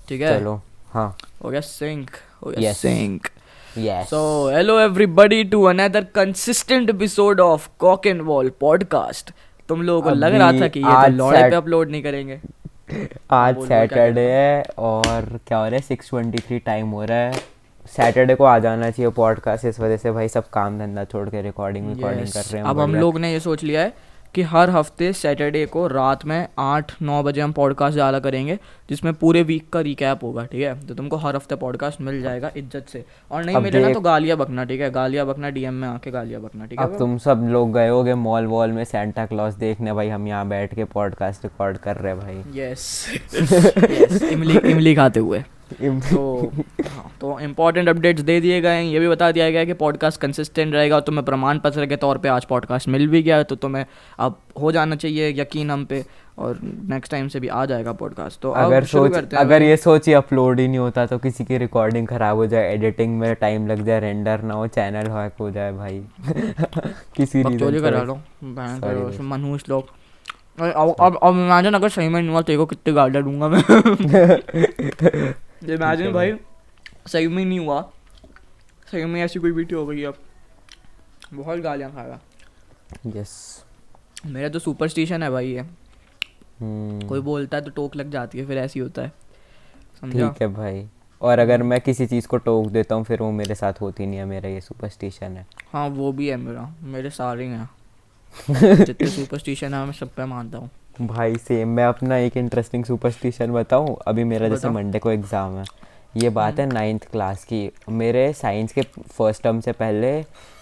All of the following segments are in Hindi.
ठीक है, चलो हाँ। हो गया सिंक, हो गया yes sync. Yes. So hello everybody to another consistent episode of cock and wall podcast. तुम लोगों को लग रहा था अभी कि ये तो आज लौड़े पे अपलोड नहीं करेंगे। हाँ, आज बोल बोल क्या कह सैटरडे रहा था। है और क्या हो रहा है, 6:23 टाइम हो रहा है। सैटरडे को आ जाना चाहिए पॉडकास्ट, इस वजह से भाई सब काम धंधा छोड़ के रिकॉर्डिंग यस, कर रहे हैं अब हम बढ़िया। लोग ने ये सोच लिया है कि हर हफ्ते सैटरडे को रात में 8-9 बजे हम पॉडकास्ट डाला करेंगे, जिसमें पूरे वीक का रिकैप होगा। ठीक है, तो तुमको हर हफ्ते पॉडकास्ट मिल जाएगा इज्जत से, और नहीं अब मिले ना तो देख, गालियाँ बकना। ठीक है, गालियाँ बकना, डीएम में आके गालियाँ बकना। ठीक है अब भाई। तुम सब लोग गए होगे मॉल वॉल में सेंटा क्लॉज देखने, भाई हम यहाँ बैठ के पॉडकास्ट रिकॉर्ड कर रहे हैं भाई। यस यस, इमली इमली खाते हुए। इम- तो हाँ, तो इम्पोर्टेंट अपडेट्स दे दिए गए हैं। ये भी बता दिया गया है कि पॉडकास्ट कंसिस्टेंट रहेगा, और तुम्हें प्रमाण पत्र के तौर पे आज पॉडकास्ट मिल भी गया है, तो तुम्हें अब हो जाना चाहिए यकीन हम पे, और नेक्स्ट टाइम से भी आ जाएगा पॉडकास्ट। तो अब अगर शुरू सोच, करते हैं अगर भाई। ये सोच ही अपलोड ही नहीं होता तो किसी की रिकॉर्डिंग खराब हो जाए, एडिटिंग में टाइम लग जाए, रेंडर ना हो, चैनल हैक हो जाए भाई किसी रीज़न बकचोदी से करा भाई। लो बहन सॉरी के भाई। मनहूस लोग। अरे अब इमेजिन अगर सही में नहीं हुआ, तेरे को कितने गालियाँ दूंगा मैं। ठीक है इमेजिन भाई। भाई सही में नहीं हुआ, सही में ऐसी कोई वीडियो हो गई, अब बहुत गालियाँ खाएगा। यस। मेरा तो सुपरस्टिशन है भाई ये, कोई हम्म। बोलता है तो टोक लग जाती है, फिर ऐसी होता है, समझा। ठीक है भाई। और अगर मैं किसी चीज़ को टोक देता हूँ फिर वो मेरे साथ होती नहीं है, मेरा ये सुपरस्टिशन है। हाँ वो भी है मेरा, मेरे सारे हैं जितने सुपरस्टिशन है मैं सब पे मानता हूँ। भाई सेम। मैं अपना एक इंटरेस्टिंग सुपरस्टिशन बताऊँ, अभी मेरा जैसे बताओ। मंडे को एग्ज़ाम है। ये बात है 9th क्लास की। मेरे साइंस के फर्स्ट टर्म से पहले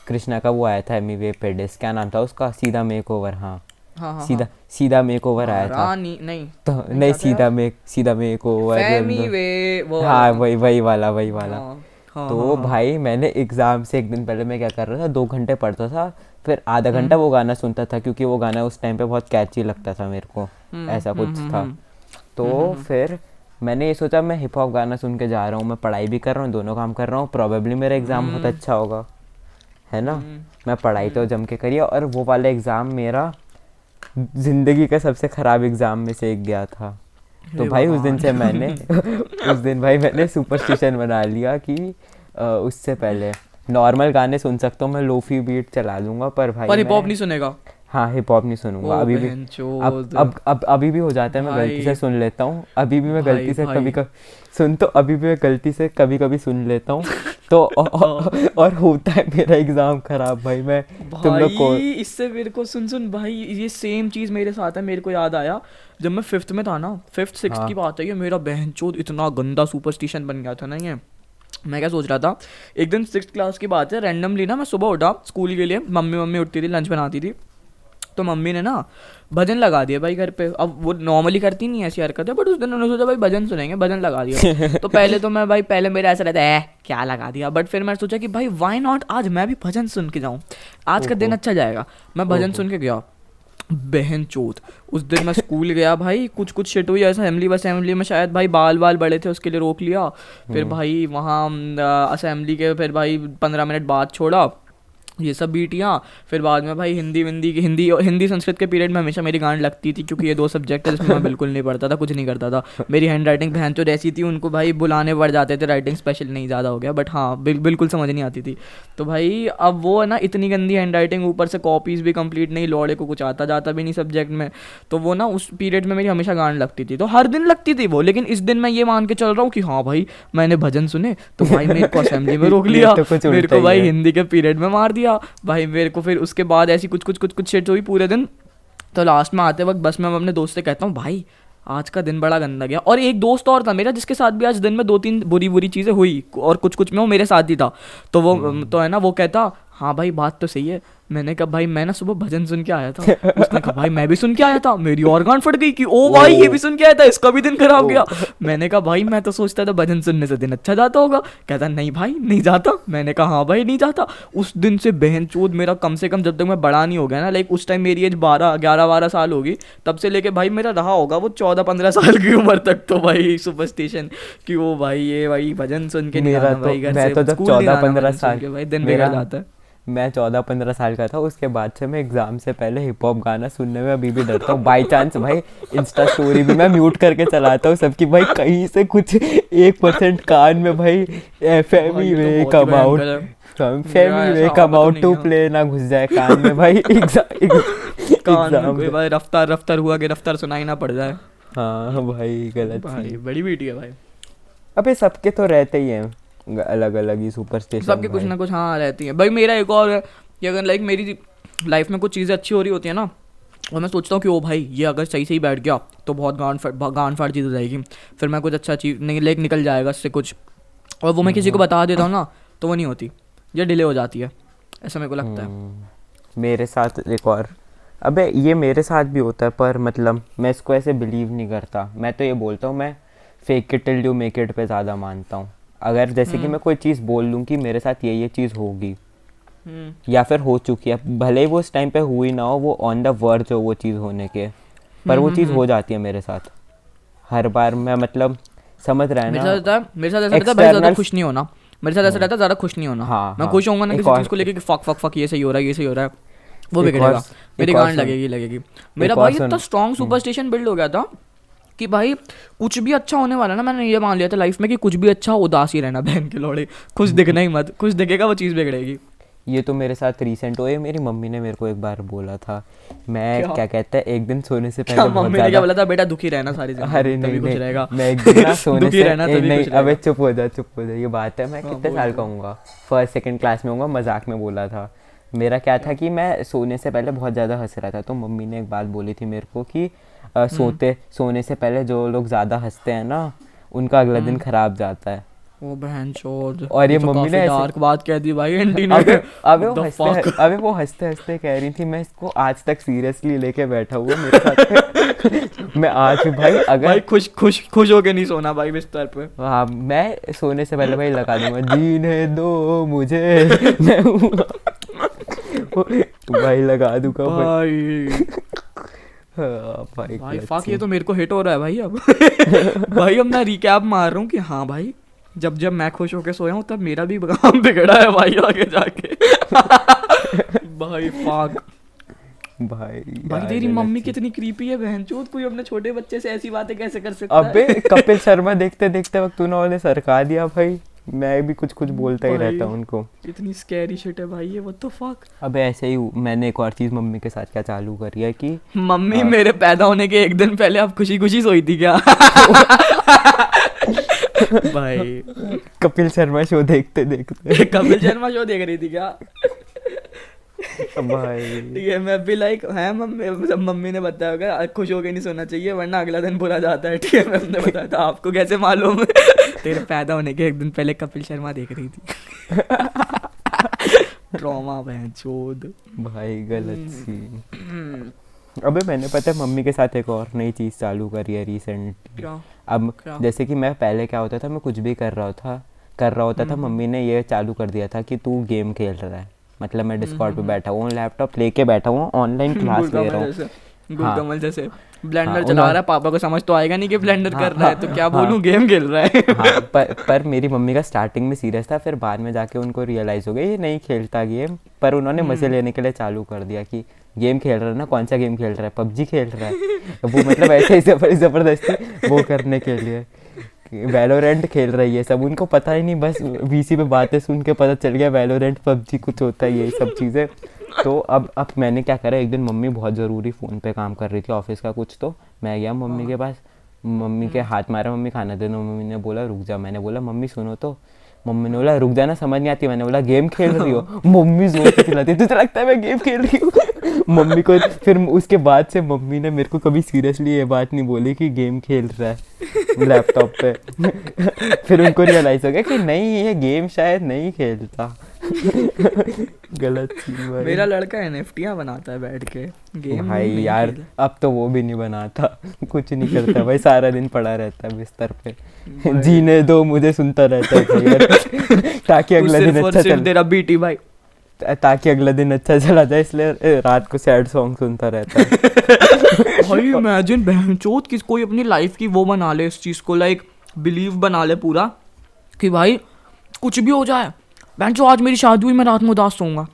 कृष्णा का वो आया था, एमी पेडिस, क्या नाम था उसका, सीधा मेक ओवर। हाँ, हाँ हाँ सीधा हाँ सीधा मेक ओवर हाँ, आया था। रानी नहीं, तो नहीं नहीं, क्या था यार, सीधा मेक ओवर। फैमी वे, वो वाला हाँ ना। वही वही वाला, वही वाला। हाँ हाँ हाँ तो हाँ। भाई मैंने एग्ज़ाम से एक दिन पहले मैं क्या कर रहा था, 2 घंटे पढ़ता था, फिर आधा घंटा हम्म वो गाना सुनता था, क्योंकि वो गाना उस टाइम पे बहुत कैची लगता था मेरे को, ऐसा कुछ था। तो हम्म। फिर मैंने ये सोचा मैं हिप हॉप गाना सुन के जा रहा हूँ, मैं पढ़ाई भी कर रहा हूँ, दोनों काम कर रहा हूँ, प्रोबेबली मेरा एग्ज़ाम बहुत अच्छा होगा, है ना। मैं पढ़ाई तो जम के करी, और वो वाला एग्ज़ाम मेरा ज़िंदगी का सबसे ख़राब एग्ज़ाम में से एक गया था। तो हे भाई उस दिन भगवान। से मैंने उस दिन भाई मैंने सुपरस्टिशन बना लिया कि उससे पहले नॉर्मल गाने सुन सकता हूँ, मैं लोफी बीट चला दूंगा, पर भाई पर हिप हॉप मैं, नहीं सुनेगा। हाँ हिप हॉप नहीं ओ सुनूंगा अभी भी। बहन अब चोद। अब अब अभी भी हो जाता है, मैं गलती से भाई सुन लेता हूँ, अभी भी मैं भाई गलती से कभी भाई कभी सुन, तो अभी भी मैं गलती से कभी कभी सुन लेता हूँ। तो और होता है मेरा एग्ज़ाम ख़राब भाई। मैं, तुम लोग को, भाई इससे मेरे को सुन सुन भाई, ये सेम चीज़ मेरे साथ है। मेरे को याद आया जब मैं फिफ्थ में था ना, फिफ्थ सिक्स की हाँ बात है ये, मेरा बहनचोद इतना गंदा सुपरस्टिशन बन गया था ना ये। मैं क्या सोच रहा था, एक दिन सिक्स क्लास की बात है, रैंडमली ना मैं सुबह उठा स्कूल के लिए, मम्मी मम्मी उठती थी, लंच बनाती थी, तो मम्मी ने ना भजन लगा दिया भाई घर पे। अब वो नॉर्मली करती नहीं ऐसी हरकतें, बट उस दिन उन्होंने सोचा भाई भजन सुनेंगे, भजन लगा दिया। तो पहले तो मैं भाई, पहले मेरा ऐसा रहता है क्या लगा दिया, बट फिर मैं सोचा कि भाई वाई नॉट, आज मैं भी भजन सुन के जाऊँ, आज का दिन ओहो अच्छा जाएगा। मैं भजन ओहो। सुन के गया, बहन चोत। उस दिन मैं स्कूल गया भाई, कुछ कुछ शिट हुई, असेंबली में शायद भाई बाल बाल बड़े थे, उसके लिए रोक लिया। फिर भाई वहाँ असेंबली के फिर भाई 15 मिनट बाद छोड़ा, ये सब बीटियाँ। फिर बाद में भाई हिंदी संस्कृत के पीरियड में हमेशा मेरी गांड लगती थी, क्योंकि ये दो सब्जेक्ट है जिसमें मैं बिल्कुल नहीं पढ़ता था, कुछ नहीं करता था। मेरी हैंड राइटिंग बहन तो ऐसी थी, उनको भाई बुलाने पड़ जाते थे, राइटिंग स्पेशल नहीं ज़्यादा हो गया, बट हाँ बिल्कुल समझ नहीं आती थी। तो भाई अब वो है ना, इतनी गंदी हैंड राइटिंग, ऊपर से कॉपीज़ भी कंप्लीट नहीं, लौड़े को कुछ आता जाता भी नहीं सब्जेक्ट में। तो वो ना उस पीरियड में मेरी हमेशा गांड लगती थी, तो हर दिन लगती थी वो। लेकिन इस दिन मैं ये मान के चल रहा हूँ कि हाँ भाई मैंने भजन सुने, तो भाई मेरे को असेंबली में रोक ये लिया, तो कुछ मेरे उल्टा को ही भाई है। हिंदी के पीरियड में मार दिया भाई मेरे को। फिर उसके बाद ऐसी कुछ शिट हुई पूरे दिन। तो लास्ट में आते वक्त बस में मैं अपने दोस्त से कहता हूँ भाई आज का दिन बड़ा गंदा गया। और एक दोस्त और था मेरा जिसके साथ भी आज दिन में 2-3 बुरी बुरी चीज़ें हुई, और कुछ कुछ में वो मेरे साथ ही था। तो वो तो है ना, वो कहता हाँ भाई बात तो सही है। मैंने कहा भाई मैं ना सुबह भजन सुन के आया था। उसने कहा भाई मैं भी सुन के आया था। मेरी और गांड फट गई कि ओ भाई ये भी सुन के आया था, इसका भी दिन खराब गया। मैंने कहा भाई मैं तो सोचता था भजन सुनने से दिन अच्छा जाता होगा। कहता नहीं भाई नहीं जाता। मैंने कहा हाँ भाई नहीं जाता। उस दिन से बहनचोद मेरा कम से कम, जब तक मैं बड़ा नहीं हो गया ना, लाइक उस टाइम मेरी एज 11 साल होगी, तब से लेके भाई मेरा रहा होगा वो 14-15 साल की उम्र तक, तो भाई सुपरस्टिशन कि वो भाई ये भाई भजन सुन के नहीं मेरा जाना तो, भाई घर मैं से, तो जब स्कूल नहीं जाना 14-15 भजन सुन साल, के, भाई दिन बिगड़ मेरा जाता है। मैं 14-15 साल का था, उसके बाद से मैं एग्ज़ाम से पहले हिप हॉप गाना सुनने में अभी भी डरता हूँ। बाई चांस भाई इंस्टा स्टोरी भी मैं म्यूट करके चलाता हूँ सबकी, भाई कहीं से कुछ 1% कान में भाई फेमी वे कम आउट, फेमी वे कम आउट टू प्ले ना घुस जाए कान में भाई कान में एग्जाम कोई भाई रफ्तार रफ्तार हुआ कि रफ्तार सुनाई ना पड़ जाए। हाँ भाई गलत भाई चीज़। बड़ी बीटी है भाई। अबे सबके तो रहते ही हैं अलग अलग ही सुपरस्टिशन सबके कुछ ना कुछ हाँ रहती है भाई। मेरा एक और है कि अगर लाइक मेरी लाइफ में कुछ चीज़ें अच्छी हो रही होती है ना, और मैं सोचता हूँ कि ओ भाई ये अगर सही ही बैठ गया तो बहुत गांड फाड़ चीज़ हो जाएगी, फिर मैं कुछ अच्छा चीज नहीं लाइक निकल जाएगा इससे कुछ, और वो मैं किसी को बता देता हूँ ना तो वो नहीं होती, ये डिले हो जाती है, ऐसा मेरे को लगता है। मेरे साथ एक और, अबे ये मेरे साथ भी होता है पर मतलब मैं इसको ऐसे बिलीव नहीं करता। मैं तो ये बोलता हूँ, मैं fake it till you make it पे ज़्यादा मानता हूँ। अगर जैसे कि मैं कोई चीज़ बोल लूँ कि मेरे साथ ये चीज़ होगी या फिर हो चुकी है, भले ही वो उस टाइम पे हुई ना हो, वो ऑन द वर्ज हो वो चीज़ होने के, पर वो चीज़ हो जाती है मेरे साथ हर बार। मैं मतलब समझ रहा है मेरे ना। साथ ऐसा रहता है भाई, ज़्यादा खुश नहीं होना। मेरे साथ ऐसा रहता है ज़्यादा खुश नहीं होना। हाँ, मैं हाँ। खुश होऊंगा ना एक किसी और- चीज़ को लेके कि फक फक फक ये सही हो रहा है, ये सही हो रहा है, वो एक बिगड़ेगा, और- मेरी एक और गांड सुन। लगेगी। मेरा एक भाई और सुन। इतना स्ट्रॉन्ग सुपरस्टिशन बिल्ड हो गया था कि भाई कुछ भी अच्छा होने वाला ना, मैंने ये मान लिया था लाइफ में कि कुछ भी अच्छा उदास ही रहना, बहन के लोड़े, खुश दिखना ही मत, खुश दिखेगा वो चीज़ बिगड़ेगी। ये तो मेरे साथ रिसेंट हुए। मेरी मम्मी ने मेरे को एक बार बोला था, मैं क्या? क्या कहते हैं एक दिन सोने से क्या पहले बहुत मम्मी ने क्या ज़्यादा, बोला था, बेटा दुखी रहना सारी जिंदगी, अरे तभी नहीं खुश नहीं, रहेगा। मैं एक दिन ना सोने दुखी से रहना तभी नहीं, खुश अबे रहेगा। चुप हो जा, ये बात है मैं हाँ, कितने बोल साल बोल। का हूँगा, फर्स्ट सेकंड क्लास में हूँगा, मजाक में बोला था। मेरा क्या था कि मैं सोने से पहले बहुत ज़्यादा हंस रहा था, तो मम्मी ने एक बात बोली थी मेरे को कि सोने से पहले जो लोग ज़्यादा हंसते हैं ना, उनका अगला दिन खराब जाता है। ओ बहन चोद, और ये तो मम्मी काफी ने ऐसे- डार्क बात कह दी भाई आंटी ने। अबे वो हंसते हंसते कह रही थी, मैं इसको आज तक सीरियसली लेके बैठा हुआ मेरे साथ मैं आज भी भाई अगर भाई खुश होके नहीं सोना भाई बिस्तर पे। हाँ, मैं सोने से पहले भाई लगा दूंगा जीने दो मुझे मैं हूँ भाई लगा दूंगा भाई हाँ, भाई भाई clutch फक, ये scene। तो मेरे को हिट हो रहा है भाई अब। भाई अब मैं रिकैप मार रहा हूँ कि हाँ भाई जब मैं खुश होके सोया हूँ तब मेरा भी काम बिगड़ा है भाई आगे जाके। भाई फक भाई भाई यार, तेरी गलत मम्मी चीज। कितनी क्रीपी है बहनचोद, कोई अपने छोटे बच्चे से ऐसी बातें कैसे कर सकता है। अबे कपिल शर्मा देखते देखते वक्त उन्होंने सरका दिया भाई, मैं भी कुछ कुछ बोलता ही भाई। रहता हूँ उनको। इतनी स्कैरी शिट है भाई ये, व्हाट द फक। अबे ऐसे ही मैंने एक और चीज़ मम्मी के साथ क्या चालू करी है कि मम्मी मेरे पैदा होने के एक दिन पहले आप खुशी खुशी सोई थी क्या? भाई कपिल शर्मा शो देखते देखते कपिल शर्मा शो देख रही थी क्या? भाई ठीक है, मैं भी लाइक है मम्मी ने बताया होगा खुश होके नहीं सोना चाहिए वरना अगला दिन बुरा जाता है। ठीक है, मैंने बताया था, आपको कैसे मालूम? तेरे पैदा होने के एक दिन पहले कपिल शर्मा देख रही थी। ट्रॉमा बहनचोद भाई गलत सीन। अबे मैंने पता है मम्मी के साथ एक और नई चीज़ चालू करी है रिसेंट। क्या? अब क्या? जैसे कि मैं पहले क्या होता था, मैं कुछ भी कर रहा होता था, मम्मी ने ये चालू कर दिया था कि तू गेम खेल रहा है। मतलब मैं डिस्कॉर्ड पे बैठा हुआ हूँ, लैपटॉप लेके बैठा हुआ हूँ, ऑनलाइन क्लास ले रहा हूँ। गुलकमल जैसे ब्लेंडर हाँ, चला रहा है, पापा को समझ तो आएगा नहीं कि ब्लेंडर हाँ, कर रहा है, तो क्या हाँ, बोलूं गेम खेल रहा है। हाँ, पर मेरी मम्मी का स्टार्टिंग में सीरियस था, फिर बाद में जाके उनको रियलाइज़ हो गया ये नहीं खेलता गेम, पर उन्होंने मज़े लेने के लिए चालू कर दिया कि गेम खेल रहा है ना, कौन सा गेम खेल रहा है, पबजी खेल रहा है वो, मतलब ऐसे ही ज़बरदस्ती वो करने के लिए वैलोरेंट खेल रही है सब, उनको पता ही नहीं, बस वीसी पे बातें सुन के पता चल गया वैलोरेंट पबजी कुछ होता है, यही सब चीज़ें। तो अब मैंने क्या करा, एक दिन मम्मी बहुत ज़रूरी फ़ोन पे काम कर रही थी ऑफिस का कुछ, तो मैं गया मम्मी के पास, मम्मी के हाथ मारा, मम्मी खाना देना, मम्मी ने बोला रुक जा, मैंने बोला मम्मी सुनो, तो मम्मी ने बोला रुक जाना, समझ नहीं आती, मैंने बोला गेम खेल रही हो, मम्मी जोर से चिल्लाती तुझे लगता है मैं गेम खेल रही हूँ? मम्मी को फिर उसके बाद से मम्मी ने मेरे को कभी सीरियसली ये बात नहीं बोली कि गेम खेल रहा है लैपटॉप पे। फिर उनको रियलाइज हो गया कि नहीं ये गेम शायद नहीं खेलता। गलत चीज भाई। मेरा लड़का एनएफटीयां बनाता है बैठ के, गेम भाई नहीं यार खेलता। अब तो वो भी नहीं बनाता, कुछ नहीं करता भाई, सारा दिन पड़ा रहता है बिस्तर पे, भाई। जीने दो मुझे सुनता रहता है भाई यार, ताकि तू अगला दिन सिर्फ और अच्छा सिर्फ चले, तेरा बीटी भाई। ताकि अगला दिन अच्छा चला जाए, इसलिए रात को सैड सॉन्ग सुनता रहता है। भाई इमेजिन बहनचोद किस कोई अपनी लाइफ की वो बना ले, इस चीज़ को लाइक बिलीव बना ले पूरा कि भाई कुछ भी हो जाए, बहनचोद आज मेरी शादी हुई मैं रात में उदास सोऊंगा,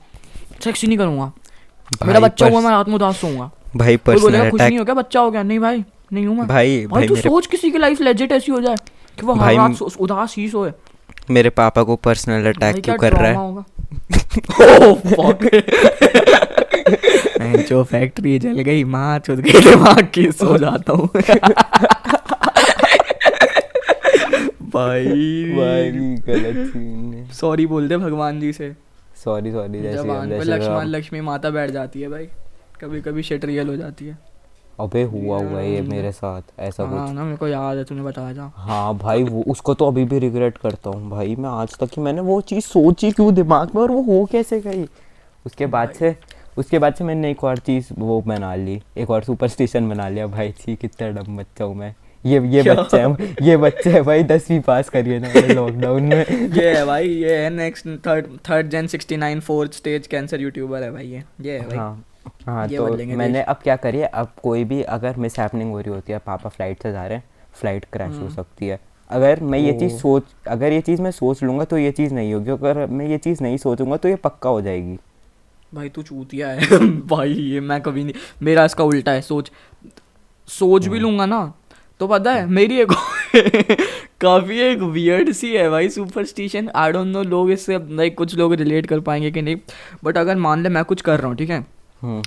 सेक्स ही नहीं करूंगा, भाई मेरा बच्चा हुआ मैं रात में उदास सोऊंगा, भाई कोई पर्सनल बोलेगा कुछ अटैक। नहीं हो गया, बच्चा हो गया, नहीं भाई नहीं हूँ मैं। भाई भाई तू मेरे सोच किसी की लाइफ लेजिट ऐसी हो जाए कि वो हर भाई रात उदास ही सोए, मेरे पापा को पर्सनल भाई अटैक क्या क्यों कर रहा ट्रॉमा है? होगा। ओह फक, जो फैक्ट्री जल गई माँ चुद गई दिमाग की, सो जाता हूँ। भाई भाई गलत सीन है। सॉरी बोल दे भगवान जी से, सॉरी सॉरी, जय श्री जबान राम, पे जय श्री लक्ष्मण राम। लक्ष्मी माता बैठ जाती है भाई, कभी कभी शिट रियल हो जाती है। अबे हुआ ये मेरे साथ ऐसा हाँ कुछ। ना, मेरे को याद है, तूने बताया था। हाँ भाई वो उसको तो अभी भी रिग्रेट करता हूँ भाई मैं आज तक कि मैंने वो चीज़ सोची क्यों दिमाग में और वो हो कैसे गई। उसके बाद से मैंने एक और चीज़ वो बना ली, एक और सुपरस्टिशन बना लिया भाई। थी कितना डम बच्चा हूँ मैं। ये बच्चे है भाई 10वीं पास करिए ना लॉकडाउन में। ये है भाई, ये है next third gen 69 fourth stage cancer YouTuber है भाई, ये है भाई। हाँ ये तो बदलेंगे मैंने अब क्या करिए, अब कोई भी अगर मिस हैपनिंग हो रही होती है, पापा फ्लाइट से जा रहे हैं, फ्लाइट क्रैश हो सकती है, अगर मैं ये चीज़ मैं सोच लूँगा तो ये चीज़ नहीं होगी, अगर मैं ये चीज़ नहीं सोचूंगा तो ये पक्का हो जाएगी। भाई तू चूतिया है। भाई ये मैं कभी नहीं, मेरा इसका उल्टा है, सोच भी लूंगा ना तो पता है मेरी एक काफ़ी एक वियर्ड सी है भाई सुपरस्टिशन। आई डोंट नो लोग इससे लाइक कुछ लोग रिलेट कर पाएंगे कि नहीं, बट अगर मान ले मैं कुछ कर रहा हूँ ठीक है,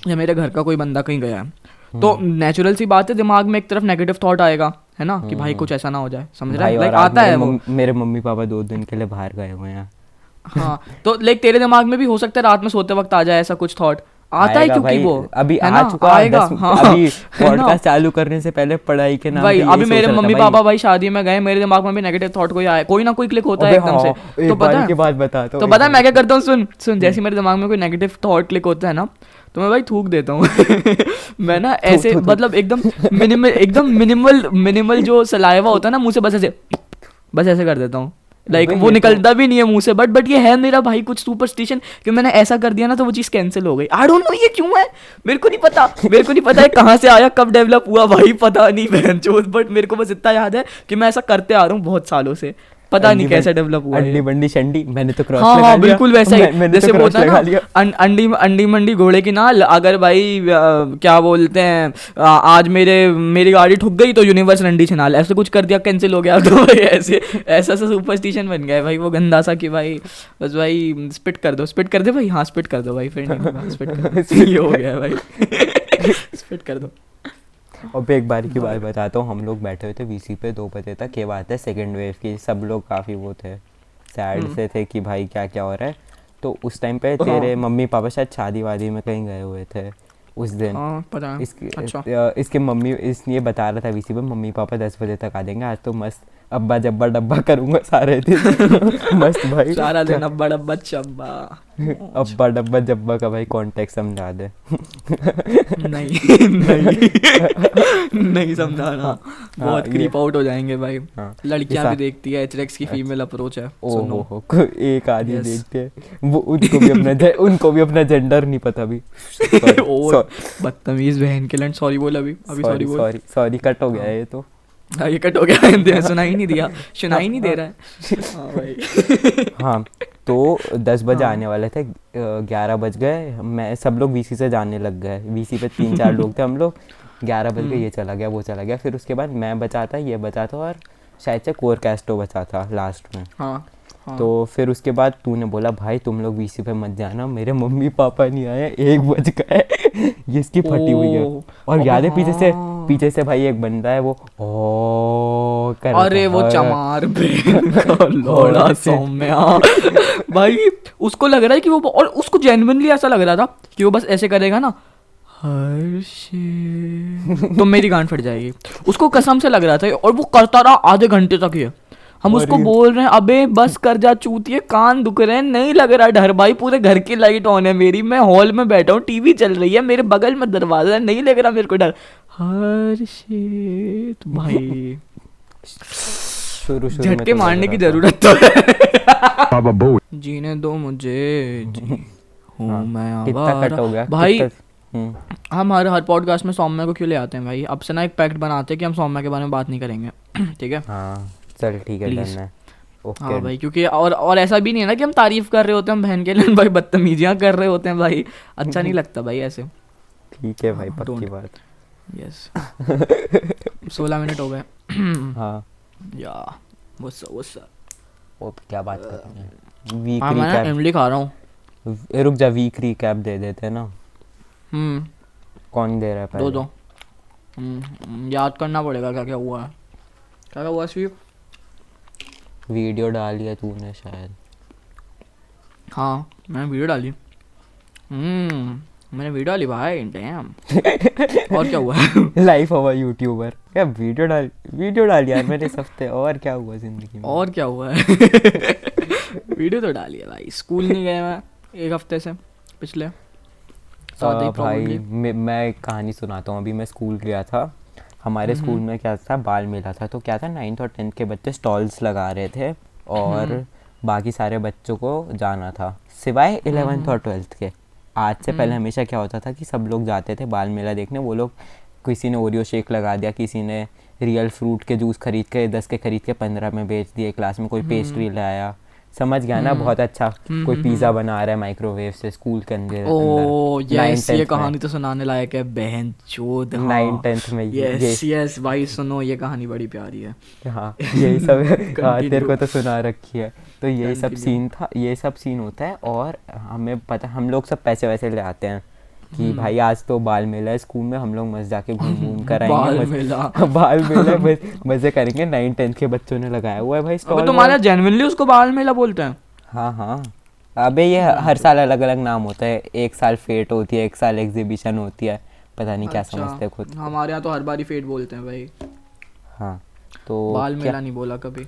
या मेरे घर का कोई बंदा कहीं गया है तो नेचुरल सी बात है दिमाग में एक तरफ नेगेटिव थॉट आएगा, है ना, कि भाई कुछ ऐसा ना हो जाए, समझ रहा है, लाइक आता है वो। मेरे मम्मी पापा 2 दिन के लिए बाहर गए हुए हैं। हाँ तो लाइक तेरे दिमाग में भी हो सकता है रात में सोते वक्त आ जाए ऐसा कुछ थॉट, आता है क्योंकि वो अभी है आ ना, चुका आएगा। हाँ, अभी है ना? पॉडकास्ट चालू करने से पहले पढ़ाई के नाम भाई पे यही अभी सोच मेरे रहा था मम्मी भाई। पापा भाई शादी में गए, मेरे दिमाग में भी नेगेटिव थॉट कोई ना कोई क्लिक होता है अबे एकदम से। हाँ, तो एक पता बार है की बात बताता हूँ, तो पता है मैं क्या करता हूँ, सुन जैसे मेरे दिमाग में कोई नेगेटिव थॉट क्लिक होता है ना तो मैं भाई थूक देता हूँ। मैं ना ऐसे मतलब एकदम मिनिमल जो सलाइवा होता है ना मुंह से, बस ऐसे कर देता हूँ, लाइक वो निकलता भी नहीं है मुंह से, बट ये है मेरा भाई कुछ सुपरस्टिशन कि मैंने ऐसा कर दिया ना तो वो चीज़ कैंसिल हो गई। आई डोंट नो ये क्यों है, मेरे को नहीं पता है कहाँ से आया, कब डेवलप हुआ भाई पता नहीं बहनचोद, बट मेरे को बस इतना याद है कि मैं ऐसा करते आ रहा हूँ बहुत सालों से, पता नहीं कैसे डेवलप हुआ अंडी बंडी शंडी मैंने तो क्रॉस हाँ लगा हाँ लिया। बिल्कुल वैसा ही, मैंने जैसे तो वो क्रॉस होता है लगा ना लिया। अंडी मंडी घोड़े की नाल, अगर भाई क्या बोलते हैं आज मेरी गाड़ी ठुक गई तो यूनिवर्स रंडी छनाल, ऐसे कुछ कर दिया कैंसिल हो गया। तो भाई ऐसा सुपरस्टिशन बन गया है भाई वो गंदा सा कि भाई बस भाई स्पिट कर दे भाई, हाँ स्पिट कर दो भाई, फिर नहीं होगा, स्पिट कर दो, ये हो गया है भाई। स्पिट कर दो। अब एक बार की बात बताता हूँ, हम लोग बैठे हुए थे वीसी पे 2 बजे तक, ये बात है सेकेंड वेव की, सब लोग काफ़ी वो थे सैड से थे कि भाई क्या क्या हो रहा है। तो उस टाइम पे तेरे मम्मी पापा शायद शादी वादी में कहीं गए हुए थे उस दिन। पता है। अच्छा। इसके मम्मी ये बता रहा था वीसी पे मम्मी पापा 10 बजे तक आ जाएंगे, आज तो मस्त अब्बा जब्बा डब्बा करूँगा सारे दिन। मस्त भाई सारा दिन अब्बा डब्बा चब्बा। अब्बा डब्बा जब्बा का भाई कॉन्टेक्स्ट समझा दे। नहीं समझाना, बहुत क्रीप आउट हो जाएंगे भाई। हाँ, लड़कियां भी देखती है, एचरेक्स की फीमेल अप्रोच है। ओहो हो, एक आदमी देखते हैं वो, उनको भी अपना जेंडर नहीं पता भी। और बदतमीज बहन के लैंड, सॉरी बोल अभी सॉरी बोल। सॉरी कट हो गया है ये तो। हाँ ये कट हो गया, सुनाई नहीं दे रहा है। हाँ भाई। हाँ तो 10 बजे आने वाले थे, 11 बज गए, मैं सब लोग वीसी से जाने लग गए, वीसी पे 3-4 लोग थे हम लोग, 11 बज गए, ये चला गया वो चला गया, फिर उसके बाद मैं बचा था, ये बचा था और शायद से कोर कैस्टो बचा था लास्ट में। हाँ। तो फिर उसके बाद तूने बोला भाई तुम लोग वीसी पे मत जाना, मेरे मम्मी पापा नहीं आए, 1 बज गए। ये इसकी फटी हुई है। और याद है पीछे से भाई एक बंदा है वो कर, अरे वो चमार लोड़ा सौम्या भाई, उसको लग रहा है कि वो, और उसको जेन्युइनली ऐसा लग रहा था कि वो बस ऐसे करेगा ना तो मेरी गांड फट जाएगी, उसको कसम से लग रहा था, और वो करता रहा आधे घंटे तक ही। हम उसको बोल रहे हैं अबे बस कर जा चूतिए, कान दुख रहे हैं, नहीं लग रहा डर भाई, पूरे घर की लाइट ऑन है मेरी, मैं हॉल में बैठा हूँ, टीवी चल रही है, मेरे बगल में दरवाजा है, नहीं लग रहा मेरे को डर। हर्षित भाई शुरू झटके मारने की जरूरत तो है। जीने दो मुझे, जी हूँ मैं आवारा भाई। हम हर पॉडकास्ट में सौम्या को क्यों ले आते हैं भाई, अब से ना एक पैक्ट बनाते हैं कि हम सौम्या के बारे में बात नहीं करेंगे। ठीक है हाँ चल ठीक है, डन है। ओके हाँ भाई, क्योंकि और ऐसा भी नहीं है ना कि हम तारीफ कर रहे होते हैं हम बहन के लिए, भाई बदतमीजियाँ कर रहे होते हैं भाई, अच्छा नहीं लगता भाई ऐसे। ठीक है भाई, पक्की डोंट। बात। यस। 16 मिनट हो गए। हाँ, या what's up? वो क्या बात कर रहे हैं, वीक हाँ मैं ना रिकैप। इमली खा रहा हूँ। रुक जा, वीक रिकैप दे देते हैं ना। हम्म। कौन दे रहा है पहले? दो। याद करना पड़ेगा क्या क्या हुआ है, क्या क्या हुआ स्वीप। वीडियो डाली है तूने शायद। हाँ मैंने वीडियो डाली। मैंने वीडियो डाली भाई, डैम। और क्या हुआ है? लाइफ हुआ यूट्यूबर क्या, वीडियो डाली यार मैंने इस हफ्ते, और क्या हुआ जिंदगी में? और क्या हुआ है? वीडियो तो डाली है भाई, स्कूल नहीं गए मैं एक हफ्ते से, पिछले 7 ही भाई probably। मैं एक कहानी सुनाता हूँ। अभी मैं स्कूल गया था, हमारे स्कूल में क्या था, बाल मेला था। तो क्या था, 9th और 10th के बच्चे स्टॉल्स लगा रहे थे और बाकी सारे बच्चों को जाना था, सिवाय 11th और 12th के। आज से पहले हमेशा क्या होता था कि सब लोग जाते थे बाल मेला देखने। वो लोग, किसी ने ओरियो शेक लगा दिया, किसी ने रियल फ्रूट के जूस खरीद के 10 के खरीद के 15 में बेच दिए, क्लास में कोई पेस्ट्री लाया, समझ गया ना, बहुत अच्छा। कोई पिज़्ज़ा बना रहा है माइक्रोवेव से स्कूल के अंदर। ओ यस, 9th ये 10th कहानी तो सुनाने लायक है बहन चोद। 9th 10th में यस यस भाई सुनो, ये कहानी बड़ी प्यारी है। हाँ यही सब हाँ, तेरे को Continue। तो सुना रखी है। तो यही सब Continue। सीन था, ये सब सीन होता है। और हमें पता, हम लोग सब पैसे वैसे ले आते हैं कि भाई आज तो बाल मेला है स्कूल में, हम लोग मस्त जाके घूम कर बाल आएंगे। मेला। बाल मेला मजे करेंगे। 9th 10th के बच्चों ने लगाया हुआ है भाई अबे स्टॉल। तुम्हारे जेन्युइनली उसको बाल मेला बोलते हैं? हाँ हाँ, अबे ये हर साल अलग अलग नाम होता है। एक साल फेट होती है, एक साल एग्जीबिशन होती है, पता नहीं क्या समझते हैं खुद। हमारे यहाँ तो हर बारी फेट बोलते हैं भाई। हाँ तो बाल क्या, मेला नहीं बोला कभी।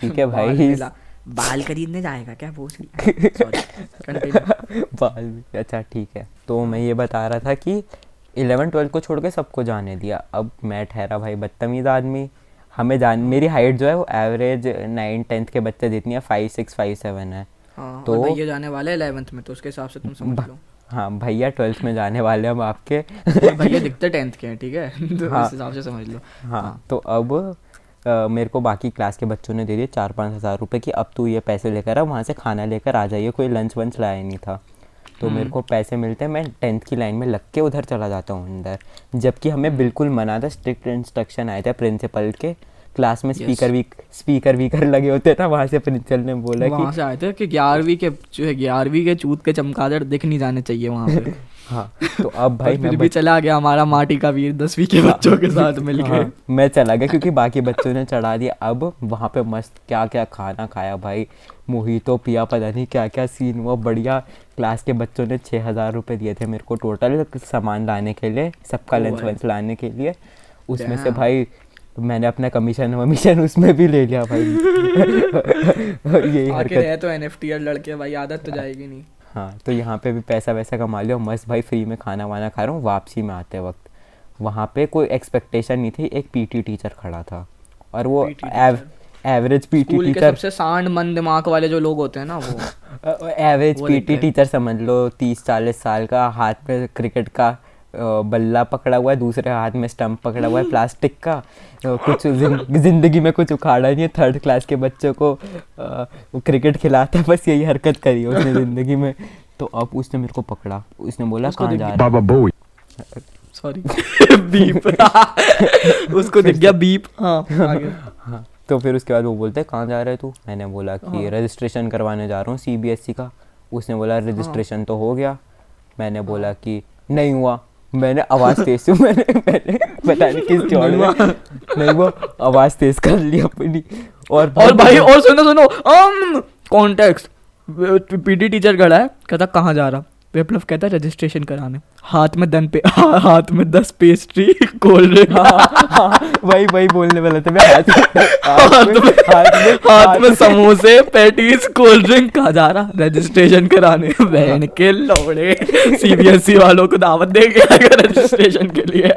ठीक है बाल भाई। मेला, बाल खरीदने जाएगा क्या वो? Sorry, continue. बाल में, अच्छा ठीक है। तो मैं ये बता रहा था कि 11 12 को छोड़ के सबको जाने दिया। अब मैं ठहरा भाई बदतमीज़ आदमी, हमें मेरी हाइट जो है वो एवरेज 9th 10th के बच्चे जितनी है, 5 6 5 7 है। हाँ, तो और भैया जाने वाले 11th में, तो उसके हिसाब से तुम समझ लो। हाँ भैया 12th में जाने वाले हम आपके। और भैया दिखते 10th के हैं, ठीक है? तो हाँ। इस हिसाब से समझ लो। हाँ तो अब मेरे को बाकी क्लास के बच्चों ने दे दिए 4-5 हज़ार रुपये कि अब तू ये पैसे लेकर आ, वहाँ से खाना लेकर आ जाइए। कोई लंच वंच लाया नहीं था। तो मेरे को पैसे मिलते हैं, मैं 10th की लाइन में लग के उधर चला जाता हूँ अंदर, जबकि हमें बिल्कुल मना था। स्ट्रिक्ट इंस्ट्रक्शन आए थे प्रिंसिपल के। क्लास में स्पीकर वीकर लगे होते ना, वहाँ से प्रिंसिपल ने बोला वहाँ कि से आए थे कि 11वीं के जो है 11वीं के चूत के चमगादड़ दिख नहीं जाने चाहिए वहाँ पे। हाँ तो अब भाई फिर भी चला गया हमारा माटी का वीर 10वीं के बच्चों के साथ मिलके। हाँ, मैं चला गया क्योंकि बाकी बच्चों ने चढ़ा दिया। अब वहाँ पे मस्त क्या क्या खाना खाया भाई, मोहितो पिया, पता नहीं क्या क्या सीन हुआ बढ़िया। क्लास के बच्चों ने 6,000 रुपये दिए थे मेरे को टोटल सामान लाने के लिए, सबका लंच वंच लाने के लिए। उसमें से भाई मैंने अपना कमीशन वमीशन उसमें भी ले लिया भाई। यही आके हरकत। रहे तो एनएफटी लड़के भाई, आदत तो जाएगी नहीं। हाँ तो यहाँ पे भी पैसा वैसा कमा लिया, मस्त भाई फ्री में खाना वाना खा रहा हूँ। वापसी में आते वक्त वहाँ पे कोई एक्सपेक्टेशन नहीं थी, एक पीटी टीचर खड़ा था और वो एवरेज पीटी स्कूल के टीचर, सबसे सांड मन दिमाग वाले जो लोग होते हैं ना वो एवरेज वो पीटी दिखते हैं। टीचर समझ लो, 30-40 साल का, हाथ में क्रिकेट का बल्ला पकड़ा हुआ है, दूसरे हाथ में स्टंप पकड़ा हुआ है प्लास्टिक का। कुछ जिंदगी में कुछ उखाड़ा नहीं है। 3rd क्लास के बच्चों को क्रिकेट खिलाता है, बस यही हरकत करी है उसने जिंदगी में। तो अब उसने मेरे को पकड़ा, उसने बोला कहाँ जा रहा है? Sorry beep. उसको दिख गया बीप। हाँ आगे। हाँ तो फिर उसके बाद वो बोलते हैं कहाँ जा रहे तू? मैंने बोला कि रजिस्ट्रेशन करवाने जा रहा हूँ CBSE का। उसने बोला रजिस्ट्रेशन तो हो गया। मैंने बोला कि नहीं हुआ। मैंने आवाज़ तेज से मैंने पता नहीं किस जोड़ में नहीं हुआ, आवाज़ तेज कर ली अपनी। और भाई और सुनो कॉन्टेक्स्ट, पीटी टीचर खड़ा है, कहता कहाँ जा रहा? विप्लव कहता है रजिस्ट्रेशन कराने। हाथ में 10 पेस्ट्री, कोल्ड ड्रिंक। वही बोलने वाला था मैं। हाथ में समोसे, पैटीज, कोल्ड ड्रिंक। कहाँ जा रहा? रजिस्ट्रेशन कराने। बहन के लौड़े, CBSE वालों को दावत दे गया रजिस्ट्रेशन के लिए।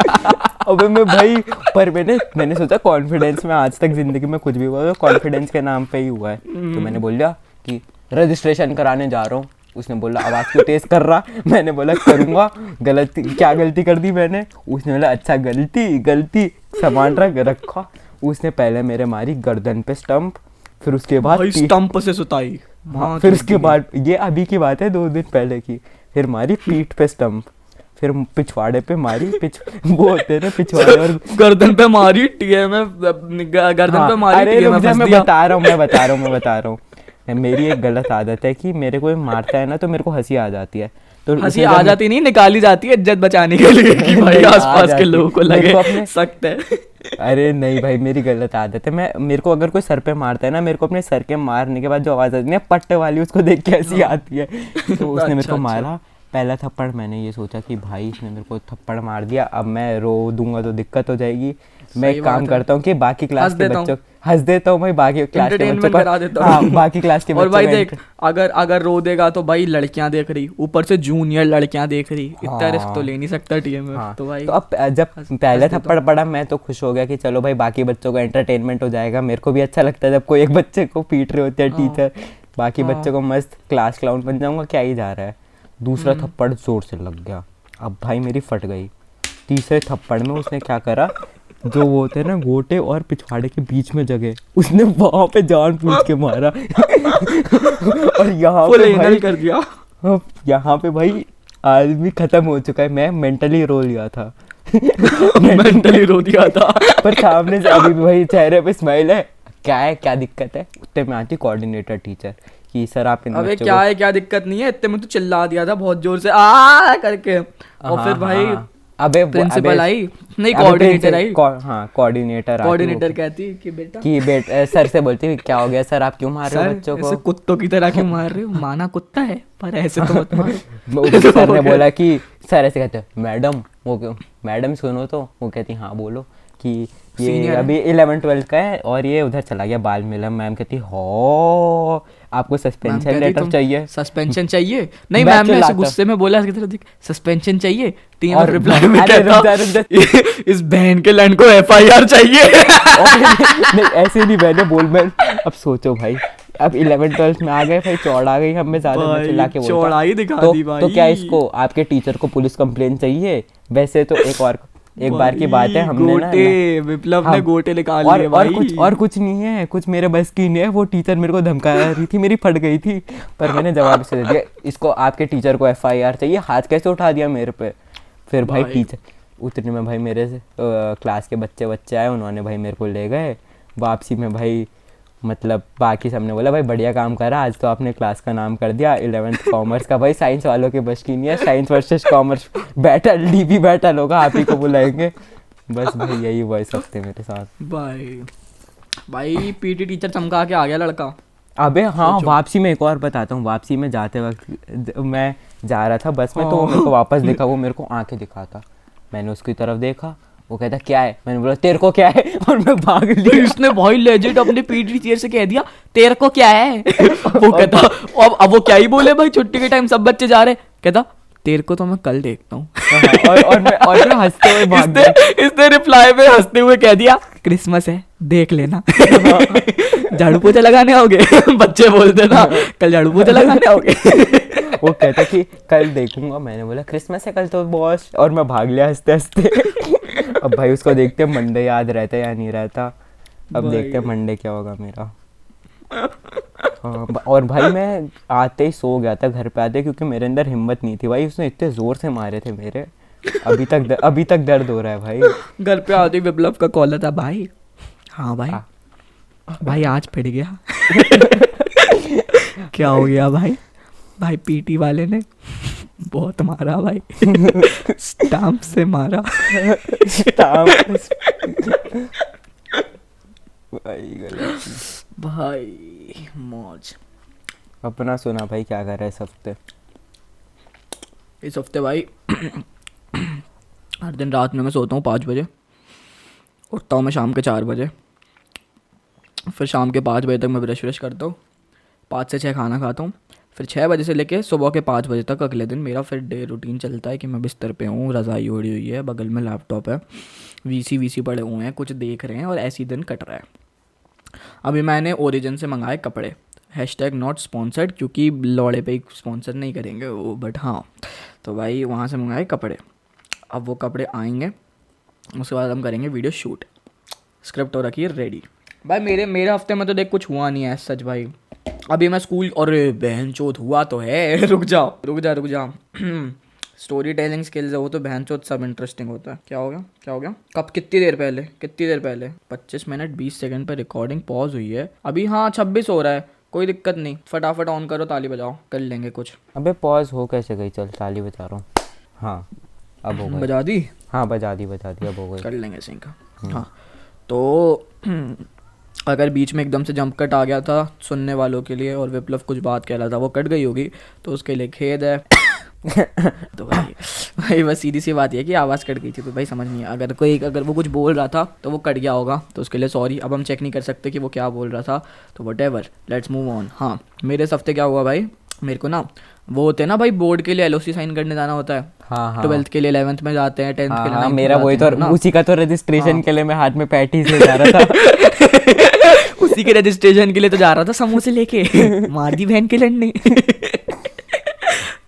अबे मैं भाई, पर मैंने सोचा कॉन्फिडेंस में, आज तक जिंदगी में कुछ भी हुआ तो कॉन्फिडेंस के नाम पे ही हुआ है। तो मैंने बोला कि रजिस्ट्रेशन कराने जा रहा हूँ। उसने बोला आवाज़ क्यों तेज कर रहा? मैंने बोला करूँगा। क्या गलती कर दी मैंने? उसने बोला अच्छा गलती सामान रखा। उसने पहले मेरे मारी गर्दन पे स्टंप, फिर उसके बाद भाई स्टंप से सुताई। हाँ, फिर उसके बाद ये अभी की बात है 2 दिन पहले की, फिर मारी पीठ पे स्टंप, फिर पिछवाड़े पे मारी वो होते हैं ना पिछवाड़े, और गर्दन पे मारी टीएमएफ, गर्दन हाँ, पे मारी अरे टीएमएफ रुक जा, फंस मैं दिया। बता रहा हूँ। मेरी एक गलत आदत है कि मेरे कोई मारता है ना तो मेरे को हंसी आ जाती है, तो हंसी उसने आ जब जाती नहीं, निकाली जाती है इज्जत बचाने के लिए कि भाई नहीं, आ आसपास के जाती। लोगों को मेरे लगे को अपने सख्त है। अरे नहीं भाई, मेरी गलत आदत है, मैं मेरे को अगर कोई सर पे मारता है ना, मेरे को अपने सर के मारने के बाद जो आवाज़ आती है ना पट्टे वाली, उसको देख के हंसी आती है। तो उसने मेरे अच्छा, को मारा पहला थप्पड़, मैंने ये सोचा कि भाई इसने मेरे को थप्पड़ मार दिया, अब मैं रो दूंगा तो दिक्कत हो जाएगी। मैं सही एक काम बात है। करता हूँ कि बाकी क्लास हंस के देता हूँ। बच्चों हंस देता हूँ भाई, बाकी क्लास के बच्चों एंटरटेनमेंट को, करा देता हाँ हूँ। बाकी क्लास के और बच्चों भाई को देख, अगर अगर रो देगा तो भाई लड़कियां देख रही, ऊपर से जूनियर लड़कियां देख रही, इतना रिस्क तो हाँ। ले नहीं सकता टीएमएफ हाँ, तो भाई। तो अब जब हंस पहले देता थप्पड़ पड़ा मैं तो खुश हो गया कि चलो भाई बाकी बच्चों को एंटरटेनमेंट हो जाएगा, मेरे को भी अच्छा लगता है जब कोई एक बच्चे को पीट रहे होते हैं हाँ। टीचर, बाकी हाँ। बच्चों को मस्त क्लास क्लाउन बन जाऊंगा, क्या ही जा रहा है। दूसरा हम्म। थप्पड़ जोर से लग गया, अब भाई मेरी फट गई। तीसरे थप्पड़ में उसने क्या करा, जो वो होते हैं ना गोटे और पिछवाड़े के बीच में जगह, उसने वहां पे जान बूझ के मारा। और यहाँ फुल पे एंगल भाई, कर दिया। यहाँ पे भाई आदमी खत्म हो चुका है, मैं मेंटली रो लिया था। मेंटली रो दिया था। पर सामने से अभी भी भाई चेहरे पे स्माइल है, क्या है क्या दिक्कत है, उतने में आती कोऑर्डिनेटर टीचर कि सर आप इन अबे बच्चों क्या को, है, क्या दिक्कत नहीं है, इतने में तो चिल्ला दिया था बहुत जोर से आ करके, और हाँ, फिर भाई हाँ, अबे प्रिंसिपल आई, नहीं अबे कोऑर्डिनेटर आई। हाँ कोऑर्डिनेटर आती, कोऑर्डिनेटर कहती कि बेटा कि सर से बोलती क्या हो गया सर, आप क्यों मार रहे हो सर बच्चों ऐसे को। कुत्तों की तरह क्यों मार रहे हो, माना कुत्ता है पर ऐसे तो मत मारो। सर ने बोला कि सर ऐसे कहते हैं मैडम, वो क्यों मैडम सुनो, तो वो कहती हाँ बोलो कि ये Senior है। अभी 11th-12th का है और ये उधर चला गया बाल मिला। मैम कहती हो आपको मैम सस्पेंशन कहती, लेटर "तुम चाहिए। सस्पेंशन चाहिए?" नहीं, मैं मैम ने ऐसे चिल्लाता। गुस्से में बोला इसकी तरफ देख, सस्पेंशन चाहिए, टीएमएफ और रिप्लाई में अरे कहता, रुक जा। इस बहन के लैंड को एफआईआर चाहिए। और नहीं ऐसे नहीं, मैंने बोल मैं अब सोचो भाई, अब 11th-12th में आ गए भाई, चौड़ आ गई हमें ज्यादा, मैं भाई, चिल्ला के बोलता चौड़ाई दिखा तो, दी भाई। तो क्या इसको आपके टीचर को पुलिस कंप्लेन चाहिए। वैसे तो एक बार की बात है, हमने ना गोटे, विप्लव ने हाँ, गोटे निकाल और, लिए भाई। और कुछ नहीं है, कुछ मेरे बस की नहीं है, वो टीचर मेरे को धमका रही थी, मेरी फट गई थी, पर मैंने जवाब से दे दिया इसको आपके टीचर को एफआईआर चाहिए, हाथ कैसे उठा दिया मेरे पे। फिर भाई टीचर उतने में भाई मेरे क्लास के बच्चे आए, उन्होंने भाई मेरे को ले गए वापसी में भाई, मतलब बाकी सबने बोला भाई बढ़िया काम करा, आज तो आपने क्लास का नाम कर दिया। 11th कॉमर्स का भाई, साइंस वालों के बस की नहीं है, science versus commerce battle, dB battle होगा, आप ही को बुलाएंगे। बस भाई यही हुआ इस हफ्ते मेरे साथ। भाई पीटी टीचर चमका के आ गया लड़का। अबे हाँ, सोचो। वापसी में एक और बताता हूँ, वापसी में जाते वक्त मैं जा रहा था बस में, तो वो मेरे को वापस दिखा, वो मेरे को आंखें दिखाता, मैंने उसकी तरफ देखा, वो कहता क्या है, मैंने बोला तेरे को क्या है, और मैं भाग लिया। इसने भाई लेजिट अपने पीटी टीचर से कह दिया तेरे को क्या है। वो कहता, अब वो क्या ही बोले भाई, छुट्टी के टाइम सब बच्चे जा रहे, कहता तेरे को तो मैं कल देखता हूँ। और मैं हंसते हुए भाग गया। इसने रिप्लाई में हंसते हुए कह दिया क्रिसमस है देख लेना। झाड़ू पोछा लगाने आओगे? बच्चे बोलते ना कल झाड़ू पोछा लगाने आओगे। वो कहता कि कल देखूंगा, मैंने बोला क्रिसमस है कल तो बॉस, और मैं भाग लिया हंसते हंसते। अब भाई उसको देखते हैं मंडे याद रहता है या नहीं रहता, अब देखते हैं मंडे क्या होगा मेरा। हाँ, और भाई मैं आते ही सो गया था घर पे आते, क्योंकि मेरे अंदर हिम्मत नहीं थी भाई, उसने इतने जोर से मारे थे मेरे, अभी तक दर्द हो रहा है भाई। घर पे आते ही विप्लव का कॉल था, भाई हाँ भाई, भाई आज पिट गया। क्या हो गया भाई? भाई पीटी वाले ने बहुत मारा भाई। स्टाम्प से मारा। भाई मौज। अपना सुना भाई, क्या कर रहा है इस हफ्ते? इस हफ्ते भाई हर दिन रात में मैं सोता हूँ 5 बजे, उठता हूँ मैं शाम के 4 बजे, फिर शाम के 5 बजे तक मैं ब्रश व्रश करता हूँ, 5 से 6 खाना खाता हूँ, फिर 6 बजे से लेके सुबह के 5 बजे तक अगले दिन मेरा फिर डे रूटीन चलता है कि मैं बिस्तर पे हूँ, रज़ाई ओढ़ी हुई है, बगल में लैपटॉप है, वीसी पड़े हुए हैं, कुछ देख रहे हैं और ऐसी दिन कट रहा है। अभी मैंने ओरिजिन से मंगाए कपड़े, #नॉट स्पॉन्सर्ड, क्योंकि लौड़े पे ही स्पॉन्सर नहीं करेंगे वो, बट हाँ, तो भाई वहाँ से मंगाए कपड़े। अब वो कपड़े आएंगे, उसके बाद हम करेंगे वीडियो शूट, स्क्रिप्ट हो रखी है रेडी, भाई मेरे हफ्ते में तो देख कुछ हुआ नहीं है सच भाई। अभी मैं स्कूल और बहन चोत हुआ तो है रुक जा स्टोरी टेलिंग स्किल्स है वो तो बहन चोत सब इंटरेस्टिंग होता है। क्या हो गया कब कितनी देर पहले 25 मिनट 20 सेकंड पे रिकॉर्डिंग पॉज हुई है अभी। हाँ 26 हो रहा है, कोई दिक्कत नहीं, फटाफट ऑन करो, ताली बजाओ, कर लेंगे कुछ। अबे पॉज हो कैसे गई? चल ताली बजा रहा हूँ। हाँ अब हो गई। बजा दी? हाँ बजा दी अब हो गई। कर लेंगे सिंह का। हाँ तो अगर बीच में एकदम से जंप कट आ गया था सुनने वालों के लिए और विप्लव कुछ बात कह रहा था वो कट गई होगी तो उसके लिए खेद है। तो भाई बस सीधी सी बात है कि आवाज़ कट गई थी तो भाई समझ नहीं आया। अगर वो कुछ बोल रहा था तो वो कट गया होगा तो उसके लिए सॉरी। अब हम चेक नहीं कर सकते कि वो क्या बोल रहा था तो वटेवर, लेट्स मूव ऑन। हाँ मेरे इस हफ्ते क्या हुआ भाई, मेरे को ना वो होते हैं ना भाई बोर्ड के लिए एलओसी साइन करने जाना होता है। हाँ 12th के लिए 11th में जाते हैं, 10th के लिए 9th में मेरा वही जाते तो हैं ना। उसी का तो रजिस्ट्रेशन के लिए मैं हाथ में पैटीज ले जा रहा था। उसी के रजिस्ट्रेशन के लिए तो जा रहा था समोसे लेके मार दी बहन के लड़ने।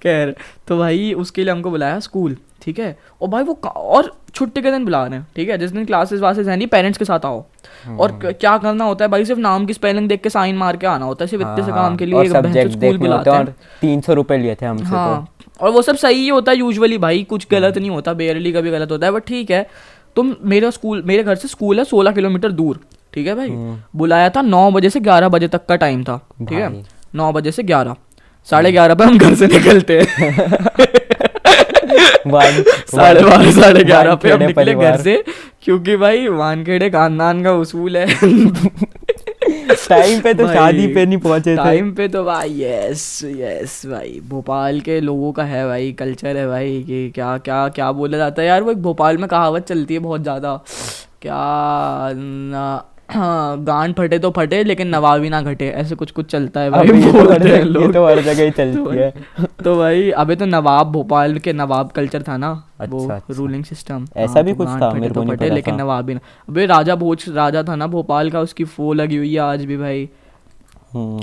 खैर तो भाई उसके लिए हमको बुलाया स्कूल, ठीक है। और भाई वो और छुट्टी के दिन बुला रहे हैं, ठीक है, जिस दिन क्लासेस वासेस है नहीं पेरेंट्स के साथ आओ। और क्या करना होता है भाई, सिर्फ नाम की स्पेलिंग देख के साइन मार के आना होता है, सिर्फ इतने से काम के लिए एक बहन स्कूल बुलाते हैं। 300 रुपए लिए थे हमसे। हाँ और वो सब सही ही होता है यूजुअली भाई, कुछ गलत नहीं होता, बेयरली कभी गलत होता है, बट ठीक है। तुम मेरे घर से स्कूल है 16 किलोमीटर दूर, ठीक है भाई। बुलाया था 9 बजे से 11 बजे तक का टाइम था, ठीक है, 9 बजे से 11, 11:30 पे हम घर से निकलते हैं। 11:30 पे हम निकले घर से, क्योंकि भाई वानखेड़े खानदान का उसूल है। टाइम पे तो शादी पे नहीं पहुंचे थे। टाइम पे तो भाई यस भाई, भोपाल के लोगों का है भाई, कल्चर है भाई कि क्या क्या क्या बोला जाता है यार। वो एक भोपाल में कहावत चलती है बहुत ज़्यादा, क्या गांड फटे तो फटे लेकिन नवाबी ना घटे, ऐसे कुछ चलता है भाई। बोलते हैं लोग, तो हर जगह ही चलती है। तो भाई अबे तो नवाब, भोपाल के नवाब कल्चर था ना, वो अच्छा। रूलिंग सिस्टम ऐसा भी कुछ था, मेरे को नहीं पता लेकिन था। नवाबी ना। अबे राजा भोज राजा था ना भोपाल का, उसकी फो लगी हुई है आज भी भाई।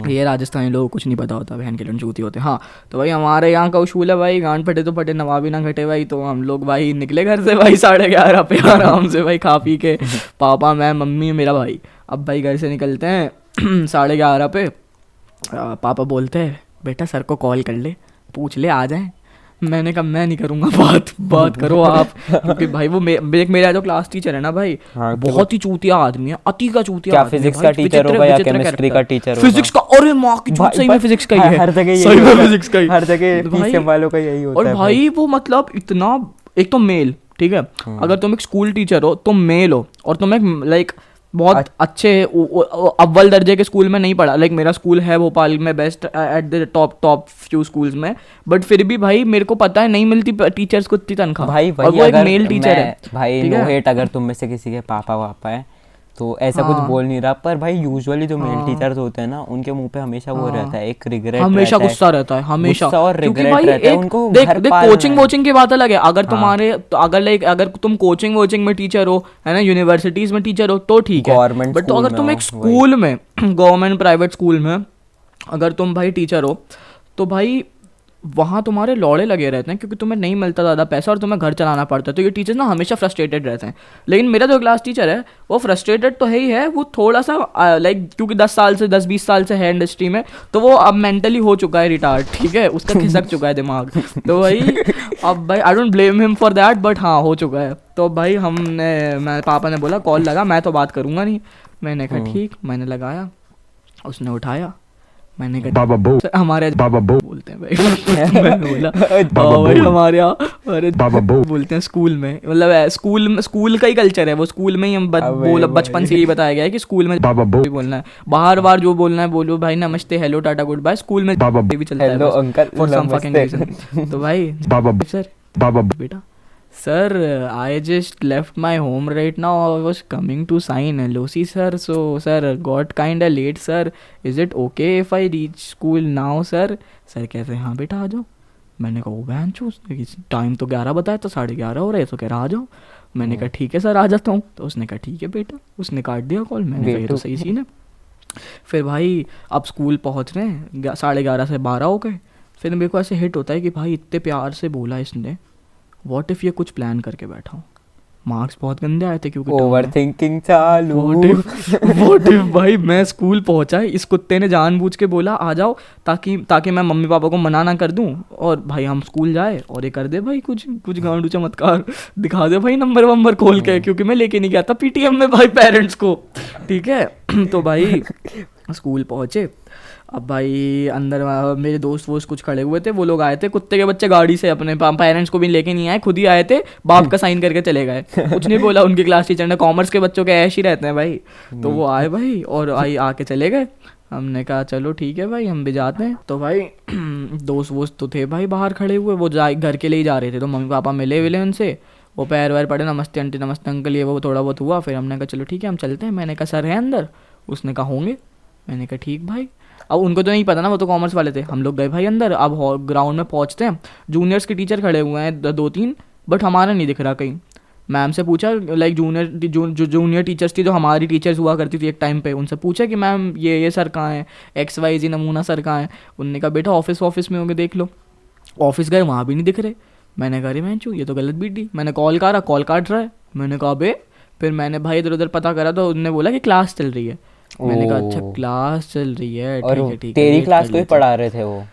ये राजस्थानी लोगों को कुछ नहीं पता होता, बहन के लंचूती होते। हाँ तो भाई हमारे यहाँ का उसूल है भाई, गांड फटे तो फटे नवाबी ना घटे भाई। तो हम लोग भाई निकले घर से भाई 11:30 पे आराम से भाई खा पी के, पापा मैं मम्मी मेरा भाई। अब भाई घर से निकलते हैं 11:30 पे। पापा बोलते हैं बेटा सर को कॉल कर ले, पूछ ले आ जाए। मैंने कहा मैं नहीं करूँगा, बात करो आप। क्योंकि भाई वो मेरा जो क्लास टीचर है ना भाई, बहुत ही चूतिया आदमी है, अति का चूतिया। क्या फिजिक्स का टीचर होगा या केमिस्ट्री का टीचर होगा? फिजिक्स का, अरे माँ की चूत, सही में फिजिक्स का ही है, हर जगह सही में फिजिक्स का ही, हर जगह पीसीएम वालों का यही होता है। और भाई वो मतलब इतना, एक तो मेल, ठीक है, अगर तुम एक स्कूल टीचर हो, तुम मेल हो और तुम एक लाइक बहुत अच्छे अव्वल दर्जे के स्कूल में नहीं पढ़ा, लाइक मेरा स्कूल है भोपाल में best at the top few schools में, बट फिर भी भाई मेरे को पता है नहीं मिलती टीचर्स को इतनी तनख्वाह भाई। और वो एक मेल टीचर है भाई। नो हेट अगर तुम में से किसी के पापा वापा है तो ऐसा कुछ बोल नहीं रहा, पर भाई यूजुअली जो मेल टीचर्स होते हैं ना उनके मुंह पे हमेशा वो रहता है, एक रिग्रेट, हमेशा गुस्सा रहता है, हमेशा। और क्योंकि रिग्रेट भाई रहता है उनको। देख कोचिंग की बात अलग है, अगर तुम्हारे अगर तुम कोचिंग में टीचर हो, है ना, यूनिवर्सिटीज में टीचर हो तो ठीक है, बट तो अगर तुम एक स्कूल में, गवर्नमेंट प्राइवेट स्कूल में अगर तुम भाई टीचर हो तो भाई वहाँ तुम्हारे लौड़े लगे रहते हैं, क्योंकि तुम्हें नहीं मिलता ज़्यादा पैसा और तुम्हें घर चलाना पड़ता है। तो ये टीचर्स ना हमेशा फ्रस्ट्रेटेड रहते हैं। लेकिन मेरा जो क्लास टीचर है वो फ्रस्ट्रेटेड तो है ही है, वो थोड़ा सा लाइक क्योंकि 10-20 साल से है इंडस्ट्री में, तो वो अब मेंटली हो चुका है रिटार्ड, ठीक है, उसका खिसक चुका है दिमाग। तो भाई अब भाई I don't blame him for that, but हाँ हो चुका है। तो भाई पापा ने बोला कॉल लगा, मैं तो बात करूँगा नहीं। मैंने कहा ठीक, मैंने लगाया, उसने उठाया, मैंने कहा हमारे बोलते हैं भाई। मैंने बोला भाई हमारे यहाँ अरे बोलते हैं स्कूल में, मतलब स्कूल का ही कल्चर है वो, स्कूल में ही हम बचपन से ही बताया गया है कि स्कूल में भी बोलना है, बार जो बोलना है बोलो भाई, नमस्ते hello tata good bye, school में भी चलता है फॉर सम फकिंग रीजन। तो भाई सर बेटा Sir, I just left my home right now. I was coming to sign LOC, sir. So, sir, got kinda late, sir. Is it okay if I reach school now, sir? Sir कहते हैं हाँ बेटा आ जाओ। मैंने कहा वो बहन चूस, टाइम तो 11 बताया तो 11:30 हो रहा है, तो कह रहा आ जाओ। मैंने कहा ठीक है सर आ जाता हूँ। तो उसने कहा ठीक है बेटा, उसने काट दिया कॉल। मैंने कहा ये तो सही सीन है। फिर भाई अब स्कूल पहुँच रहे हैं, 11:30 से 12 हो गए। फिर मेरे को ऐसे हिट होता है कि भाई इतने प्यार से बोला इसने, व्हाट इफ़ ये कुछ प्लान करके बैठा हूँ। मार्क्स बहुत गंदे आए थे क्योंकि ओवर थिंकिंग चालू। व्हाट इफ भाई मैं स्कूल पहुंचा, इस कुत्ते ने जानबूझ के बोला आ जाओ ताकि ताकि मैं मम्मी पापा को मना ना कर दूं, और भाई हम स्कूल जाए और ये कर दे भाई कुछ कुछ गांडू चमत्कार, दिखा दे भाई नंबर वंबर खोल के, क्योंकि मैं लेके नहीं गया था पीटीएम में भाई पेरेंट्स को, ठीक है। तो भाई स्कूल पहुंचे, अब भाई अंदर मेरे दोस्त वोस्त कुछ खड़े हुए थे, वो लोग आए थे कुत्ते के बच्चे गाड़ी से, अपने पेरेंट्स को भी लेके नहीं आए, खुद ही आए थे, बाप का साइन करके चले गए, कुछ नहीं बोला उनकी क्लास टीचर ने, कॉमर्स के बच्चों के ऐश ही रहते हैं भाई। तो वो आए भाई और आके चले गए, हमने कहा चलो ठीक है भाई हम भी जाते हैं। तो भाई दोस्त वोस्त तो थे भाई बाहर खड़े हुए, वो घर के लिए ही जा रहे थे, तो मम्मी पापा मिले विले उनसे, वो पैर वैर पड़े, नमस्ते आंटी नमस्ते अंकल, ये वो थोड़ा बहुत हुआ, फिर हमने कहा चलो ठीक है हम चलते हैं। मैंने कहा सर है अंदर, उसने कहा होंगे, मैंने कहा ठीक भाई। अब उनको तो नहीं पता ना, वो तो कॉमर्स वाले थे, हम लोग गए भाई अंदर। अब ग्राउंड में पहुंचते हैं, जूनियर्स के टीचर खड़े हुए हैं 2-3, बट हमारा नहीं दिख रहा कहीं। मैम से पूछा, लाइक जूनियर टीचर्स थी जो हमारी टीचर्स हुआ करती थी एक टाइम पे, उनसे पूछा कि मैम ये सर कहाँ है, XYZ नमूना सर कहाँ है। उनने कहा बेटा ऑफिस में होंगे देख लो। ऑफिस गए, वहाँ भी नहीं दिख रहे। मैंने कहा अरे मैं ये तो गलत बीट दी। मैंने कॉल करा, कॉल काट रहा है। मैंने कहा बे, फिर मैंने भाई इधर उधर पता करा तो उन्होंने बोला कि क्लास चल रही है। मैंने कहा अच्छा क्लास चल रही है, ठीक है ठीक है। तेरी क्लास को ही पढ़ा रहे थे वो?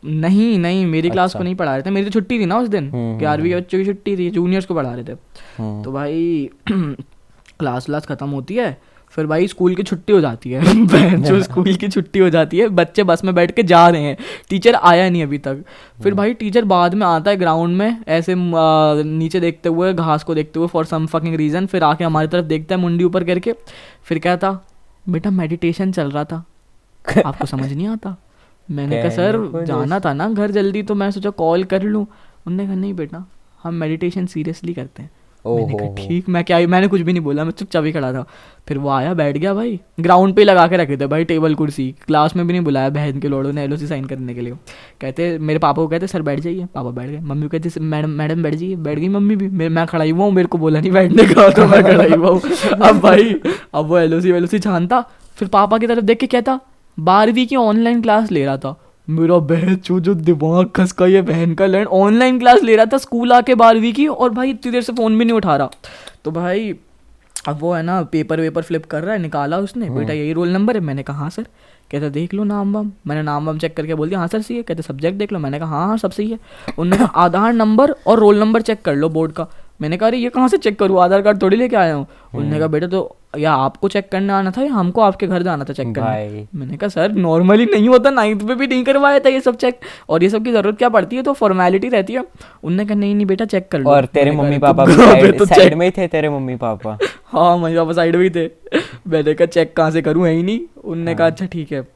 नहीं मेरी क्लास को नहीं पढ़ा रहे थे, मेरी तो छुट्टी थी ना उस दिन, 11वीं के बच्चों की छुट्टी थी, जूनियर्स को पढ़ा रहे थे। तो भाई क्लास खत्म होती है, फिर भाई स्कूल की छुट्टी हो जाती है जो स्कूल की छुट्टी हो जाती है, बच्चे बस में बैठ के जा रहे हैं, टीचर आया नहीं अभी तक। फिर भाई टीचर बाद में आता है ग्राउंड में ऐसे नीचे देखते हुए, घास को देखते हुए फॉर सम फकिंग रीज़न, फिर आके हमारी तरफ देखता है मुंडी ऊपर करके, फिर कहता बेटा मेडिटेशन चल रहा था, आपको समझ नहीं आता। मैंने कहा सर जाना था ना घर जल्दी, तो मैं सोचा कॉल कर लूँ। उन्होंने कहा नहीं बेटा हम मेडिटेशन सीरियसली करते हैं। मैंने कहा ठीक, मैंने कुछ भी नहीं बोला, मैं चुपचाप ही खड़ा था। फिर वो आया बैठ गया भाई, ग्राउंड पे ही लगा के रखे थे भाई टेबल कुर्सी, क्लास में भी नहीं बुलाया बहन के लोड़ों ने LOC साइन करने के लिए। कहते मेरे पापा को कहते सर बैठ जाइए, पापा बैठ गए। मम्मी को कहते मैडम बैठ जाइए, बैठ गई मम्मी भी। मैं खड़ा ही हुआ हूँ, मेरे को बोला नहीं बैठने का, तो मैं खड़ा ही हुआ हूँ। अब वो LOC छानता, फिर पापा की तरफ देख के कहता 12वीं की ऑनलाइन क्लास ले रहा था। मेरा बहन जो दिमाग खसका, ये बहन का लैंड, ऑनलाइन क्लास ले रहा था स्कूल आके 12वीं की, और भाई इतनी देर से फ़ोन भी नहीं उठा रहा। तो भाई अब वो है ना पेपर फ्लिप कर रहा है, निकाला उसने, बेटा यही रोल नंबर है। मैंने कहा हाँ सर। कहते देख लो नाम वाम। मैंने नाम वाम चेक करके बोल दिया हाँ सर सही है। कहते सब्जेक्ट देख लो। मैंने कहा हाँ सब सही है। उन्होंने कहा आधार नंबर और रोल नंबर चेक कर लो बोर्ड का। मैंने कहा अरे ये कहाँ से चेक करूँ, आधार कार्ड थोड़ी लेके आया हूँ। उन्होंने कहा बेटा तो या आपको चेक करने आना था या हमको आपके घर जाना था चेक करने। मैंने कहा सर नॉर्मली नहीं होता, 9th में भी नहीं करवाया था ये सब चेक, और ये सब की जरूरत क्या पड़ती है, तो फॉर्मेलिटी रहती है। उन्होंने कहा नहीं बेटा चेक कर लो। और तेरे मम्मी पापा भी साइड में ही थे, तेरे मम्मी पापा? हाँ मम्मी पापा साइड में ही थे। मैंने कहा चेक कहाँ से करूँ, है ही नहीं। उन्होंने कहा अच्छा ठीक है।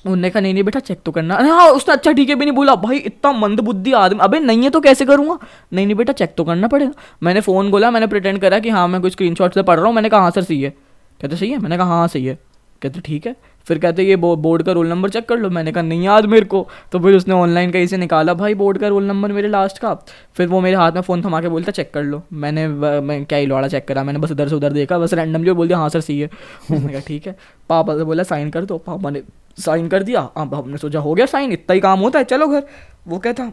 उन्होंने कहा नहीं बेटा चेक तो करना। हाँ उसने अच्छा ठीक है भी नहीं बोला। भाई इतना मंदबुद्धि आदमी, अबे नहीं है तो कैसे करूँगा। नहीं बेटा चेक तो करना पड़ेगा। मैंने फ़ोन बोला, मैंने प्रिटेंड करा कि हाँ मैं कोई स्क्रीनशॉट से पढ़ रहा हूँ। मैंने कहा हाँ सर सही है। कहते सही है। मैंने कहा हाँ सही है। कहते ठीक है। फिर कहते ये बोर्ड का रोल नंबर चेक कर लो। मैंने कहा नहीं याद मेरे को। तो फिर उसने ऑनलाइन कहीं से निकाला भाई बोर्ड का रोल नंबर मेरे लास्ट का। फिर वो मेरे हाथ में फ़ोन थमा के बोलता चेक कर लो। मैं क्या ही लौड़ा चेक करा, मैंने बस इधर से उधर देखा, बस रैंडमली बोल दिया हाँ सर सही है। उसने कहा ठीक है। पापा से बोला साइन कर दो। पापा ने साइन कर दिया। अब हमने सोचा हो गया साइन, इतना ही काम होता है, चलो घर। वो कहता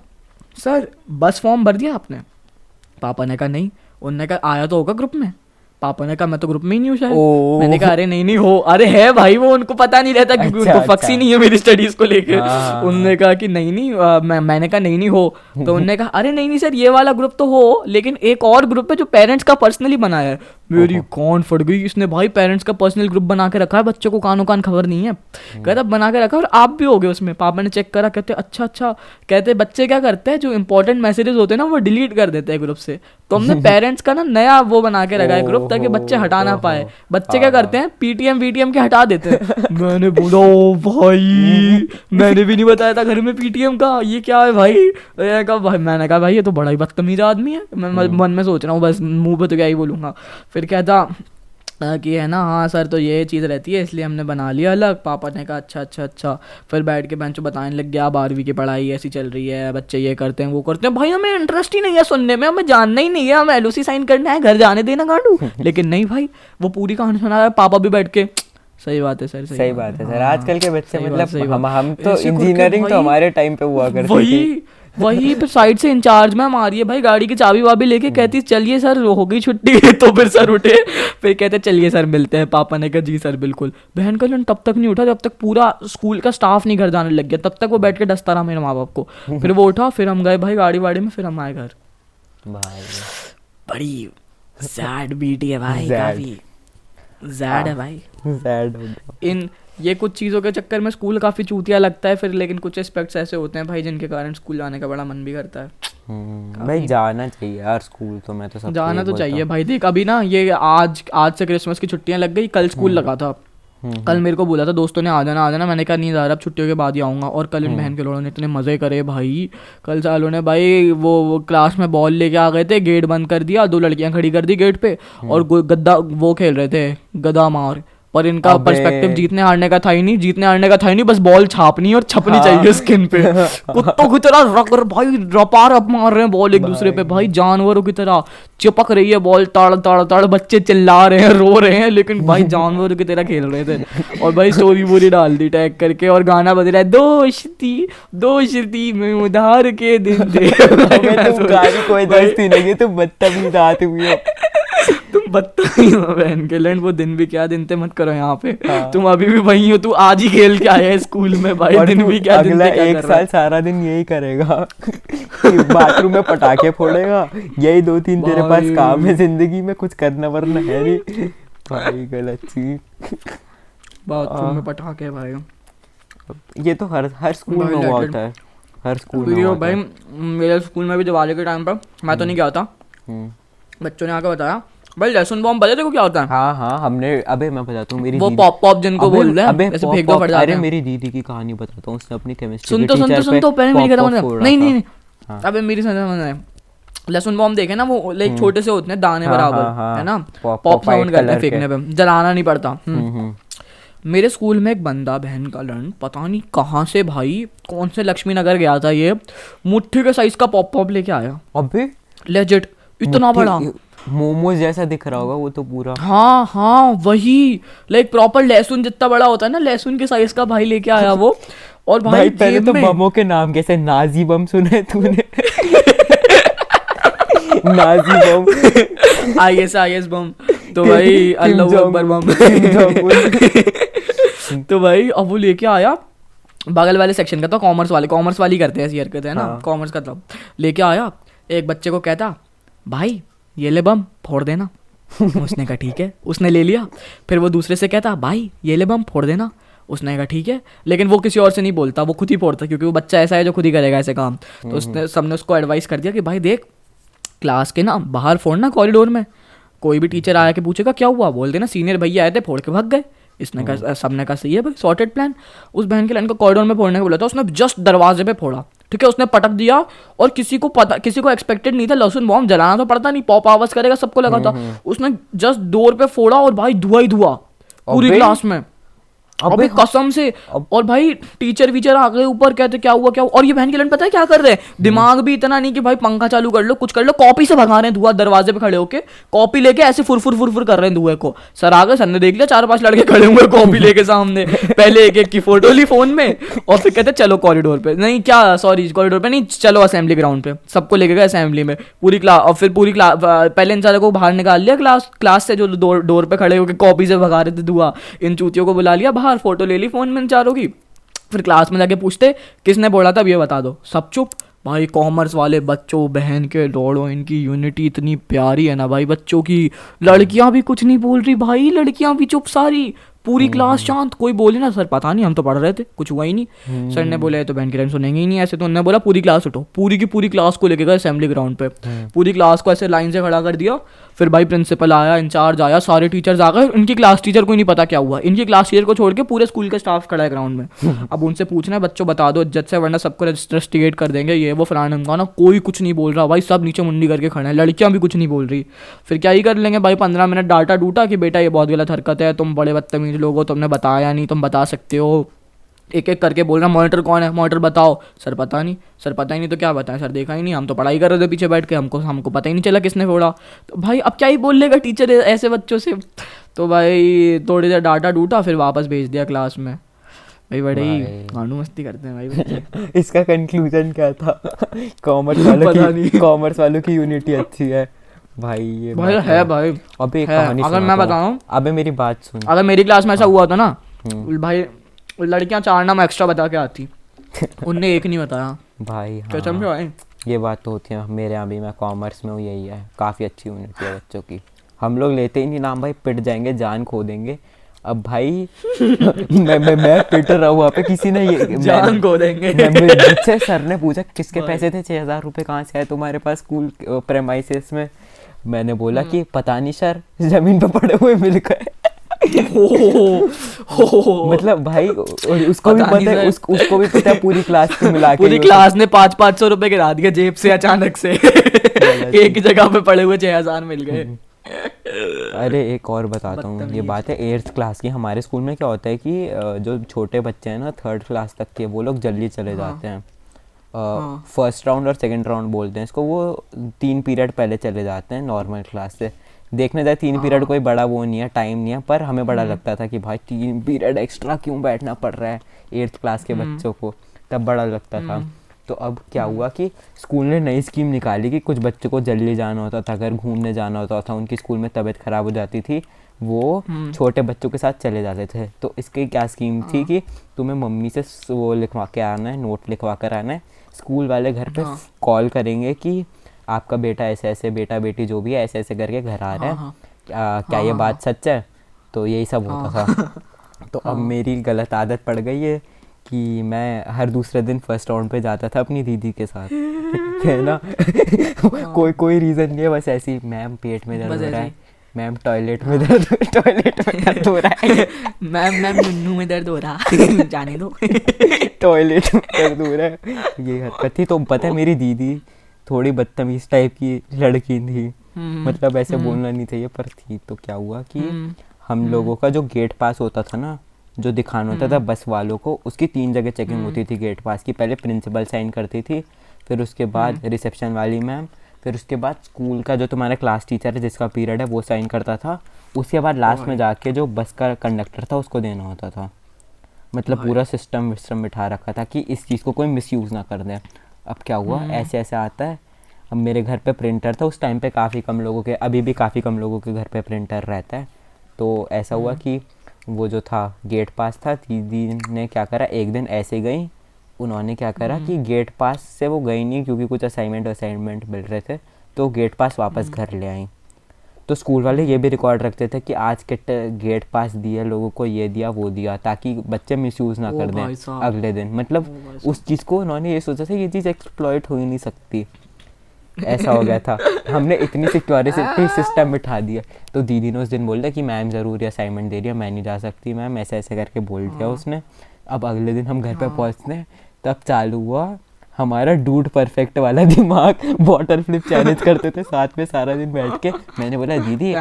सर बस फॉर्म भर दिया आपने? पापा ने कहा नहीं। उनने कहा आया तो होगा ग्रुप में? पापा ने कहा मैं तो ग्रुप में ही नहीं हूँ शायद। मैंने कहा अरे नहीं हो, अरे है भाई, वो उनको पता नहीं रहता क्योंकि उनको फक्स ही नहीं है मेरी स्टडीज को लेके। उन्होंने कहा कि नहीं मैंने कहा नहीं हो। तो उन्होंने कहा अरे नहीं सर ये वाला ग्रुप तो हो, लेकिन एक और ग्रुप है जो पेरेंट्स का पर्सनली बनाया है। मेरी कौन फट गई, इसने भाई पेरेंट्स का पर्सनल ग्रुप बना के रखा है, बच्चों को कानों कान खबर नहीं है। कहता बना के रखा और आप भी हो गए उसमें। पापा ने चेक करा, कहते अच्छा। कहते बच्चे क्या करते हैं, जो इंपॉर्टेंट मैसेजेस होते हैं ना वो डिलीट कर देते हैं ग्रुप से। तो हमने पेरेंट्स का ना नया वो बना के रखा है ग्रुप, ताकि बच्चे हटा ना पाए। बच्चे क्या करते हैं PTM के हटा देते हैं। मैंने बोला ओ भाई, मैंने भी नहीं बताया था घर में PTM का, ये क्या है भाई। मैंने कहा भाई ये तो बड़ा ही बदतमीज आदमी है। मैं मन में सोच रहा हूँ बस मुंह पे तो क्या ही बोलूँगा। फिर कहता कि है ना हाँ सर तो ये चीज़ रहती है इसलिए हमने बना लिया अलग। पापा ने कहा अच्छा। फिर बैठ के बेंच बताने लग गया 12वीं की पढ़ाई ऐसी चल रही है, बच्चे ये करते हैं वो करते हैं। भाई हमें इंटरेस्ट ही नहीं है सुनने में, हमें जानना ही नहीं है, हमें LOC साइन करना है, घर जाने देना गांडू। लेकिन नहीं भाई, वो पूरी कहानी सुना रहा है। पापा भी बैठ के सही बात है सर, सही बात है सर। आजकल के बच्चे मतलब हम तो इंजीनियरिंग तो हमारे टाइम पे हुआ करती थी। वही फिर साइड से इंचार्ज मैम आ रही है भाई गाड़ी की चाबी वाबी लेके, कहती चलिए सर हो गई छुट्टी। तो फिर सर उठे, फिर कहते चलिए सर मिलते हैं। पापा ने कहा जी सर बिल्कुल। बहन का लड़न तब तक नहीं उठा जब तक पूरा स्कूल का स्टाफ नहीं घर जाने लग गया, तब तक वो बैठ के डसता रहा मेरे माँ बाप को। फिर वो उठा, फिर हम गए भाई गाड़ी वाड़ी में, फिर हम आए घर। भाई बड़ी सैड बीटी है भाई, Sad. काफी सैड है भाई। सैड हो गया। इन ये कुछ चीज़ों के चक्कर में स्कूल काफ़ी चूतिया लगता है फिर, लेकिन कुछ एस्पेक्ट्स ऐसे होते हैं भाई जिनके कारण स्कूल जाने का बड़ा मन भी करता है। भाई जाना चाहिए यार स्कूल, तो मैं तो सबको जाना यही तो बोलता चाहिए हूँ। भाई। देख अभी ना ये आज से क्रिसमस की छुट्टियां लग गई, कल स्कूल लगा था। कल मेरे को बोला था दोस्तों ने आ जाना, मैंने कहा नहीं यार अब छुट्टियों के बाद ही आऊँगा। और कल इन बहन के लोगों ने इतने मज़े करे भाई। कल सालों ने भाई वो क्लास में बॉल लेके आ गए थे, गेट बंद कर दिया, 2 लड़कियां खड़ी कर दी गेट पे, और गद्दा वो खेल रहे थे गदा मार। पर इनका अबे। पर्सपेक्टिव जीतने हारने का था ही नहीं, जीतने हारने का था ही नहीं, बस बॉल छापनी और छपनी चाहिए स्किन पे। कुत्तों की तरह रग भाई रपार अप मार रहे हैं बॉल एक दूसरे पे भाई, जानवरों की तरह चिपक रही है बॉल, ताड़ ताड़ ताड़, बच्चे चिल्ला रहे हैं रो रहे हैं, लेकिन भाई जानवरों की तरह खेल रहे थे। और भाई स्टोरी पूरी डाल दी टैग करके, और गाना बज रहा है दोस्ती में उधार के दिन थे। अबे तुम गाड़ी कोई दोस्ती नहीं है, तुम बदतमीज आदमी हो। तुम बदतमीज हो बहन के लैंड, वो दिन भी क्या दिन थे मत करो यहाँ पे। हाँ। तुम अभी भी वही हो, तू आज ही खेल के आया है स्कूल में भाई, और दिन तू भी क्या दिन अगला थे क्या 1 कर रहा साल है। सारा दिन यही करेगा कि बाथरूम में पटाखे फोड़ेगा, यही 2-3 तेरे पास भाई। काम है जिंदगी में, कुछ करना वरना है नहीं। भाई गलत चीज। बाथरूम में पटाखे भाई। ये तो हर स्कूल में हुआ Violated। होता है, हर स्कूल में वीडियो हुआ भाई होता मेरे स्कूल में भी दिवाली के टाइम पर मैं तो नहीं गया था, है। बच्चों ने आके बताया भाई लहसुन बॉम्ब पता है तेरे को क्या होता है? हाँ हाँ हमने, अबे मैं बताता हूँ मेरी वो दीदी- पॉप पॉप जिनको अबे- बोल रहे अबे हैं, ऐसे पॉप फेंक दो पॉप, फट जाते अरे हैं। मेरी दीदी की कहानी बताता हूँ, उसने अपनी केमिस्ट्री सुन के तो सुन तो टीचर सुन पे तो पहले मेरी पॉप खत्म पॉप होने दे। फोड़ा नहीं था। नहीं नहीं हाँ। अबे मेरी समझ में लहसुन बॉम्ब देखे ना वो लाइक छोटे से होते हैं दाने हाँ, बराबर, हाँ, हाँ। है ना, पॉप- पॉप white साउंड करते हैं कलर के। फेंकने पे, जलाना नहीं पड़ता। हम्म। मेरे स्कूल में एक बंदा बहन का लड़न पता नहीं कहाँ से भाई, कौन से लक्ष्मी नगर गया था ये, मुट्ठी के साइज का पॉप पॉप लेके आया, अबे लेजिट इतना बड़ा। मोमोज जैसा दिख रहा होगा वो तो पूरा। हाँ हाँ वही लाइक प्रॉपर लहसुन जितना बड़ा होता है ना, लहसुन के साइज का भाई लेके आया वो। और भाई भाई पहले जेब तो में बमों के नाम कैसे, नाजी बम सुने तूने? नाजी बम, आईएस बम, तो भाई किम अल्लाह जोंग अकबर बम। Kim Jong Un. तो भाई अब वो लेके आया, बगल वाले सेक्शन का था, कॉमर्स वाली करते हैं ऐसी हरकतें है ना, हाँ। कॉमर्स का था। लेके आया, एक बच्चे को कहता भाई ये ले बम फोड़ देना। उसने कहा ठीक है, उसने ले लिया। फिर वो दूसरे से कहता भाई ये ले बम फोड़ देना। उसने कहा ठीक है, लेकिन वो किसी और से नहीं बोलता, वो खुद ही फोड़ता, क्योंकि वो बच्चा ऐसा है जो खुद ही करेगा ऐसे काम। तो उसने सबने उसको एडवाइस कर दिया कि भाई देख क्लास के ना बाहर फोड़ना कॉरिडोर में, कोई भी टीचर आया के पूछेगा क्या हुआ, बोल देना सीनियर भैया आए थे फोड़ के भाग गए। इसने कहा, सबने कहा सही है भाई, सॉर्टेड प्लान। उस बहन के लाइन को कॉरिडोर में फोड़ने को बोला था, उसने जस्ट दरवाजे पे फोड़ा, ठीक है, उसने पटक दिया। और किसी को एक्सपेक्टेड नहीं था, लहसुन बॉम्ब जलाना तो पड़ता नहीं, पॉप आवाज करेगा, सबको लगा था। उसने जस्ट डोर पे फोड़ा और भाई धुआं ही धुआं पूरी अबे। क्लास में। अबे कसम से। और भाई टीचर वीचर आ गए ऊपर, कहते क्या हुआ। और ये बहन के लड़न पता है क्या कर रहे हैं, दिमाग भी इतना नहीं कि भाई पंखा चालू कर लो कुछ कर लो, कॉपी से भगा रहे हैं धुआं, दरवाजे पे खड़े होके कॉपी लेके ऐसे फुर कर रहे हैं धुएं को। सर आ गए, सर ने देख लिया 4-5 लड़के खड़े हुए कॉपी लेके सामने, पहले एक एक की फोटो ली फोन में, और फिर कहते चलो कॉरिडोर पे, नहीं क्या सॉरी कॉरिडोर पे नहीं, चलो असेंबली ग्राउंड पे। सबको लेके गए असेंबली में पूरी क्लास, और फिर पूरी क्लास पहले इन सारे को बाहर निकाल लिया क्लास से, जो डोर पे खड़े होके कॉपी से भगा रहे थे धुआं। इन चूतियों को बुला लिया बाहर, फोटो ले ली फोन में चारों की। फिर क्लास में जाके पूछते किसने बोला था, अब ये बता दो। सब चुप। भाई कॉमर्स वाले बच्चों बहन के दौड़ो, इनकी यूनिटी इतनी प्यारी है ना भाई बच्चों की। लड़कियां भी कुछ नहीं बोल रही भाई, लड़कियां भी चुप सारी, पूरी क्लास शांत, कोई बोले ना सर पता नहीं हम तो पढ़ रहे थे कुछ हुआ ही नहीं। सर ने बोला तो बहन के टाइम सुनेंगे ही नहीं ऐसे, तो उन्होंने बोला पूरी क्लास उठो, पूरी की पूरी क्लास को लेके गए असेंबली ग्राउंड पे, पूरी क्लास को ऐसे लाइन से खड़ा कर दिया। फिर भाई प्रिंसिपल आया, इंचार्ज आया, सारे टीचर्स आ गए। इनकी क्लास टीचर को नहीं पता क्या हुआ, इनकी क्लास टीचर को छोड़ के पूरे स्कूल का स्टाफ खड़ा है ग्राउंड में। अब उनसे पूछना है बच्चों बता दो इज्जत से, वरना सबको रजिस्ट्रेट कर देंगे, ये वो फलाना ढमकाना। कोई कुछ नहीं बोल रहा भाई, सब नीचे मुंडी करके खड़े हैं, लड़कियां भी कुछ नहीं बोल रही। फिर क्या ही कर लेंगे भाई, 15 मिनट डाटा डूटा कि बेटा ये बहुत गलत हरकत है, तुम बड़े बदतमीज लोग हो, तुमने बताया नहीं, तुम बता सकते हो। एक एक करके बोल रहा मॉनिटर कौन है, मॉनिटर बताओ। सर पता नहीं, सर पता ही नहीं तो क्या बताएं, सर देखा ही नहीं, हम तो पढ़ाई कर रहे थे पीछे बैठ के, हमको पता ही नहीं चला किसने फोड़ा। तो भाई अब क्या ही बोल लेगा टीचर ऐसे बच्चों से। तो भाई थोड़ी देर डाटा डूटा, फिर वापस भेज दिया क्लास में। भाई बड़े ही भाई। गांडू मस्ती करते हैं भाई बच्चे। इसका कंक्लूजन क्या था? पता नहीं। कॉमर्स वालों की यूनिटी अच्छी है भाई। ये भाई बात है भाई, अबे एक है। कहानी अगर मैं सुनाता बताऊं, हूँ, अबे मेरी बात सुन। अगर मेरी क्लास में ऐसा हाँ। हुआ था ना हम्म। भाई, लड़कियां 4 नाम एक्स्ट्रा बता के आती, उनने एक नहीं बताया। भाई कसम से हाँ, भाई। ये बात तो होती है। मेरे यहाँ भी, मैं कॉमर्स में हूँ, यही है, काफ़ी अच्छी यूनिटी है बच्चों की। हम लोग लेते ही नहीं नाम भाई, पिट जाएंगे, जान खो देंगे। अब भाई मैं पिट रहा हूँ वहाँ पे, किसी ने ये जान खो देंगे। मुझसे सर ने पूछा किसके भाई। पैसे थे, 6,000 रुपये कहाँ से आए तुम्हारे पास स्कूल प्रेमाइसेस में? मैंने बोला कि पता नहीं सर, ज़मीन पे पड़े हुए मिल गए। हो मतलब भाई, और उसको भी पता नहीं पता है, सर। उसको भी पता है, पूरी क्लास को मिला के पूरी ही क्लास ने 500 रुपए गिरा दिए जेब से अचानक से। गलत एक ही जगह पे पड़े हुए 6,000 मिल गए। अरे एक और बताता हूँ, ये बदतमीज। बात है 8th क्लास की। हमारे स्कूल में क्या होता है कि जो छोटे बच्चे हैं ना 3rd क्लास तक के, वो लोग जल्दी चले हाँ। जाते हैं। हाँ। फर्स्ट राउंड और सेकंड राउंड बोलते हैं इसको। वो 3 पीरियड पहले चले जाते हैं नॉर्मल क्लास से। देखने जाए 3 पीरियड कोई बड़ा वो नहीं है, टाइम नहीं है, पर हमें बड़ा लगता था कि भाई 3 पीरियड एक्स्ट्रा क्यों बैठना पड़ रहा है 8th क्लास के बच्चों को, तब बड़ा लगता था। तो अब क्या हुआ कि स्कूल ने नई स्कीम निकाली कि कुछ बच्चों को जल्दी जाना होता था, अगर घूमने जाना होता था, उनकी स्कूल में तबीयत ख़राब हो जाती थी, वो छोटे बच्चों के साथ चले जाते थे। तो इसकी क्या स्कीम थी कि तुम्हें मम्मी से वो लिखवा के आना है, नोट लिखवा कर आना है। स्कूल वाले घर पे कॉल करेंगे कि आपका बेटा ऐसे ऐसे, बेटा बेटी जो भी है ऐसे ऐसे करके घर आ रहा है, क्या ये बात सच है? तो यही सब होता था। तो अब मेरी गलत आदत पड़ गई है कि मैं हर दूसरे दिन फर्स्ट राउंड पे जाता था अपनी दीदी के साथ। है ना? कोई रीज़न नहीं है, बस ऐसे ही, मैम पेट में दर्द हो रहा है, मैम टॉयलेट में दर्द हो रहा है, मैम नुन्नू में दर्द हो रहा, जाने दो। टॉयलेट में दर्द हो रहा है। ये हरकत थी। तो पता है मेरी दीदी थोड़ी बदतमीज टाइप की लड़की थी, मतलब ऐसे बोलना नहीं चाहिए पर थी। तो क्या हुआ कि हम लोगों का जो गेट पास होता था ना, जो दिखाना होता था बस वालों को, उसकी 3 जगह चेकिंग होती थी गेट पास की। पहले प्रिंसिपल साइन करती थी, फिर उसके बाद रिसेप्शन वाली मैम, फिर उसके बाद स्कूल का जो तुम्हारा क्लास टीचर है जिसका पीरियड है वो साइन करता था। उसके बाद लास्ट में जाके जो बस का कंडक्टर था उसको देना होता था। मतलब पूरा सिस्टम विस्टम बिठा रखा था कि इस चीज़ को कोई मिसयूज़ ना कर दे। अब क्या हुआ, ऐसे ऐसे आता है। अब मेरे घर पे प्रिंटर था उस टाइम पे, काफ़ी कम लोगों के, अभी भी काफ़ी कम लोगों के घर पे प्रिंटर रहता है। तो ऐसा हुआ कि वो जो था गेट पास था, दीदी ने क्या करा, एक दिन ऐसे गई, उन्होंने क्या करा कि गेट पास से वो गई नहीं क्योंकि कुछ असाइनमेंट मिल रहे थे, तो गेट पास वापस घर ले आई। तो स्कूल वाले ये भी रिकॉर्ड रखते थे कि आज के गेट पास दिया लोगों को, ये दिया वो दिया, ताकि बच्चे मिसयूज़ ना कर दें अगले दिन। मतलब उस चीज़ को उन्होंने ये सोचा था ये चीज़ एक्सप्लॉइट हो ही नहीं सकती, ऐसा हो गया था। हमने इतनी सिक्योरिटी सिस्टम बिठा दिया। तो दीदी ने उस दिन बोल दिया कि मैम ज़रूरी असाइनमेंट दे रही है, मैं नहीं जा सकती मैम, ऐसे ऐसे करके बोल दिया उसने। अब अगले दिन हम घर पे पहुंचते, तब चालू हुआ हमारा डूड परफेक्ट वाला दिमाग। बॉटल फ्लिप चैलेंज करते थे साथ में सारा दिन बैठ के। मैंने बोला दीदी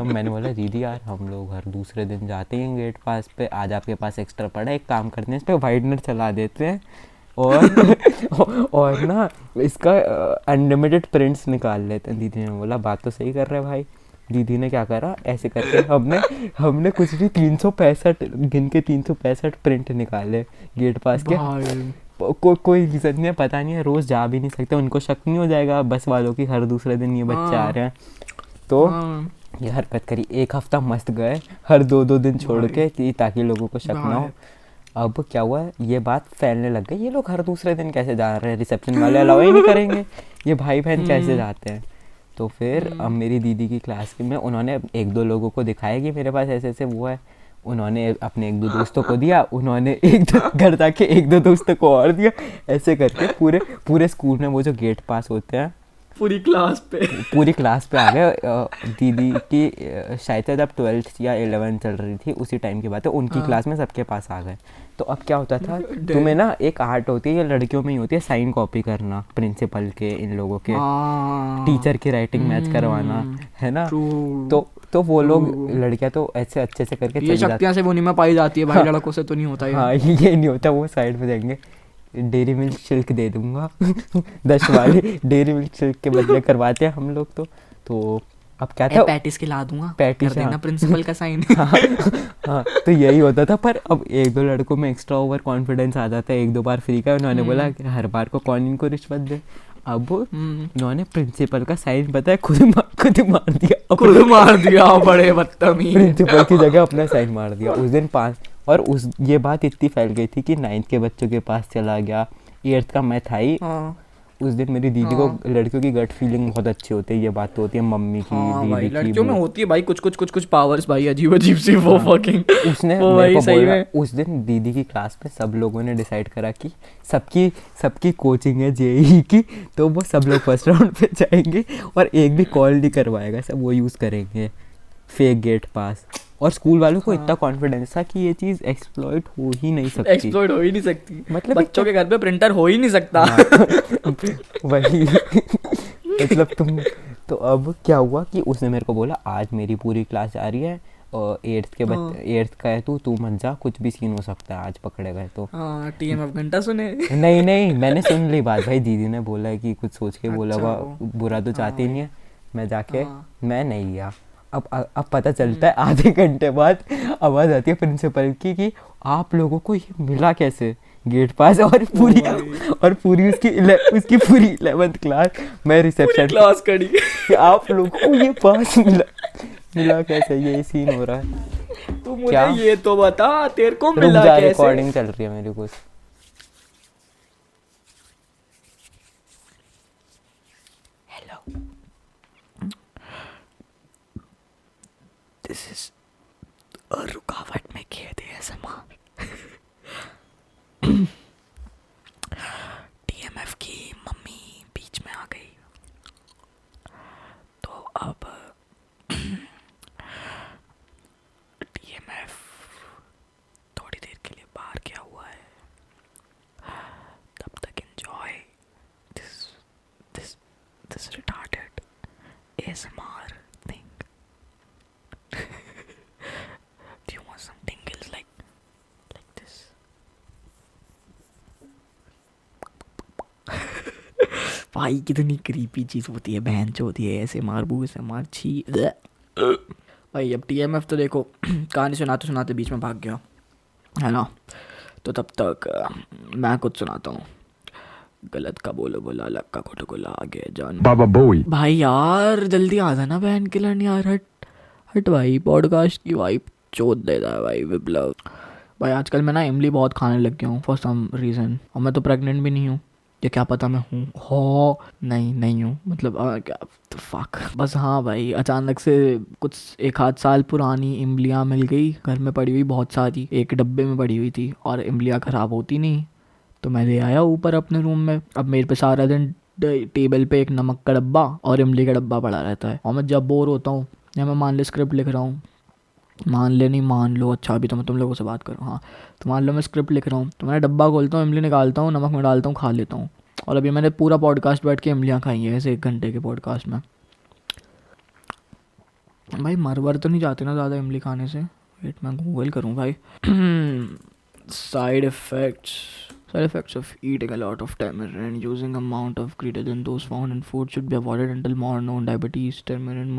मैंने बोला दीदी यार हम लोग हर दूसरे दिन जाते हैं गेट पास पे, आज आपके पास एक्स्ट्रा पड़ा है, एक काम करते हैं इस पर वाइडनर चला देते हैं और ना इसका अनलिमिटेड प्रिंट्स निकाल लेते हैं। दीदी ने बोला बात तो सही कर रहे हैं भाई। दीदी ने क्या करा, ऐसे करके हमने कुछ भी 365 गिन के 365 प्रिंट निकाले गेट पास के। कोई रीज़न नहीं है, पता नहीं है, रोज़ जा भी नहीं सकते, उनको शक नहीं हो जाएगा बस वालों की हर दूसरे दिन ये बच्चे आ रहे हैं। तो ये हरकत करी, 1 हफ्ता मस्त गए, हर 2-2 दिन छोड़ के, ताकि लोगों को शक ना हो। अब क्या हुआ, ये बात फैलने लग गई, ये लोग हर दूसरे दिन कैसे जा रहे हैं, रिसेप्शन वाले अलाउ ही नहीं करेंगे, ये भाई बहन कैसे जाते हैं। तो फिर अब मेरी दीदी की क्लास में उन्होंने 1-2 लोगों को दिखाया कि मेरे पास ऐसे ऐसे वो है, उन्होंने अपने 1-2 दोस्तों को दिया, उन्होंने घर जाके 1-2 दोस्तों को और दिया, ऐसे करके पूरे स्कूल में वो जो गेट पास होते हैं पूरी क्लास पे आ गए। दीदी की शायद जब 12th या 11th चल रही थी उसी टाइम की बात है, उनकी क्लास में सबके पास आ गए। तो अब क्या होता था, तुम्हें ना एक आर्ट होती है, ये लड़कियों में ही होती है, साइन कॉपी करना प्रिंसिपल के, इन लोगों के, टीचर की राइटिंग मैच करवाना, है ना। तो वो लोग लड़कियां तो ऐसे अच्छे से करके ये शक्तियां से वो नहीं में पाई जाती है भाई, लड़कों से तो नहीं होता है। हाँ ये नहीं होता, वो साइड में जाएंगे, डेयरी मिल्क सिल्क दे दूंगा 10 वाली डेयरी मिल्क सिल्क के बदले करवाते हैं हम लोग। तो अब क्या था, पैटिस खिला दूंगा, पैटिस, कर देना हाँ। प्रिंसिपल का साइन। हाँ, तो यही होता था। पर अब एक दो लड़कों में एक्स्ट्रा ओवर कॉन्फिडेंस आ जाता है, एक दो बार फ्री का, उन्होंने बोला कि हर बार को कौन इनको रिश्वत दे। अब उन्होंने प्रिंसिपल का साइन पता है खुद मार दिया, खुद मार दिया, बड़े बदतमीज। प्रिंसिपल की जगह अपना साइन मार दिया उस दिन 5। और उस ये बात इतनी फैल गई थी कि 9th के बच्चों के पास चला गया। 8th का मैं था ही। हाँ उस दिन मेरी दीदी को, लड़कियों की गट फीलिंग बहुत अच्छी होती है, ये बात तो होती है मम्मी की, हाँ भाई, दीदी की, लड़कियों में वो। होती है भाई कुछ पावर्स भाई, अजीब अजीब सी, वो फकिंग उसने वो मेरे भाई को सही बोला में। उस दिन दीदी की क्लास में सब लोगों ने डिसाइड करा कि सबकी कोचिंग है जेईई की, तो वो सब लोग फर्स्ट राउंड पे जाएंगे और एक भी कॉल नहीं करवाएगा, सब वो यूज़ करेंगे, फेक गेट पास। और स्कूल वालों को इतना कॉन्फिडेंस था कि ये चीज़ एक्सप्लॉइट हो ही नहीं सकती। एक्सप्लोइट हो ही नहीं सकती, मतलब बच्चों के घर पे प्रिंटर हो ही नहीं सकता। वही मतलब तुम तो अब क्या हुआ कि उसने मेरे को बोला आज मेरी पूरी क्लास जा रही है और 8th के बच्चे, 8th का है तू मत जा, कुछ भी सीन हो सकता है आज पकड़े गए तो। हाँ, TMF घंटा सुने। नहीं मैंने सुन ली बात भाई, दीदी ने बोला है कि कुछ सोच के बोला अच्छा, होगा, बुरा तो चाहती नहीं है। मैं जाके हाँ। मैं नहीं गया। अब पता चलता है आधे घंटे बाद आवाज़ आती है प्रिंसिपल की कि आप लोगों को ये मिला कैसे गेट पास। और पूरी उसकी पूरी 11th क्लास, मैं रिसेप्शन क्लास कड़ी। आप लोगों को ये पास मिला कैसे, ये सीन हो रहा है। तू क्या? मुझे ये तो बता, तेरे को रुक मिला जा, कैसे? रिकॉर्डिंग चल रही है मेरी कुछ। दिस इज रुकावट में खेद ASMR। TMF की मम्मी बीच में आ गई, तो अब TMF थोड़ी देर के लिए बाहर गया हुआ है, तब तक enjoy this retarded ASMR thing. Do you want some tingles like this? भाई कितनी क्रीपी चीज होती है बहन जो होती है, ऐसे मारबू ऐसे मार छी। भाई अब TMF तो देखो कहानी सुनाते सुनाते बीच में भाग गया है ना, तो तब तक मैं कुछ सुनाता हूँ। गलत का बोलो बोला, अलग का खोटो को आगे जान बाबा बोई। भाई यार जल्दी आ जाना बहन के लन यार, हट भाई, पॉडकास्ट की वाइब चोट देता है भाई विप्लव। भाई आजकल मैं ना इमली बहुत खाने लग गया हूँ फॉर सम रीज़न, और मैं तो प्रेग्नेंट भी नहीं हूँ, ये क्या पता मैं हूँ हो नहीं हूँ, मतलब क्या फक। बस हाँ भाई, अचानक से कुछ 1 आध साल पुरानी इमलियाँ मिल गई, घर में पड़ी हुई बहुत सारी, एक डब्बे में पड़ी हुई थी, और इमलियाँ ख़राब होती नहीं, तो मैं ले आया ऊपर अपने रूम में। अब मेरे पे सारा दिन टेबल पे एक नमक का डब्बा और इमली का डब्बा पड़ा रहता है, और मैं जब बोर होता हूँ या मैं मान ले स्क्रिप्ट लिख रहा हूँ, मान ले नहीं मान लो, अच्छा अभी तो मैं तुम लोगों से बात करूँ, हाँ तो मान लो मैं स्क्रिप्ट लिख रहा हूँ, तो मैं डब्बा खोलता हूँ, इमली निकालता हूँ, नमक में डालता हूँ, खा लेता हूँ। और अभी मैंने पूरा पॉडकास्ट बैठ के इमलियाँ खाई हैं ऐसे 1 घंटे के पॉडकास्ट में। भाई मरवर तो नहीं जाते ना ज़्यादा इमली खाने से? वेट मैं गूगल करूँ भाई। Side effects of eating a lot of tamarind using amount of greater than those found in food should be avoided until more known diabetes. Tamarind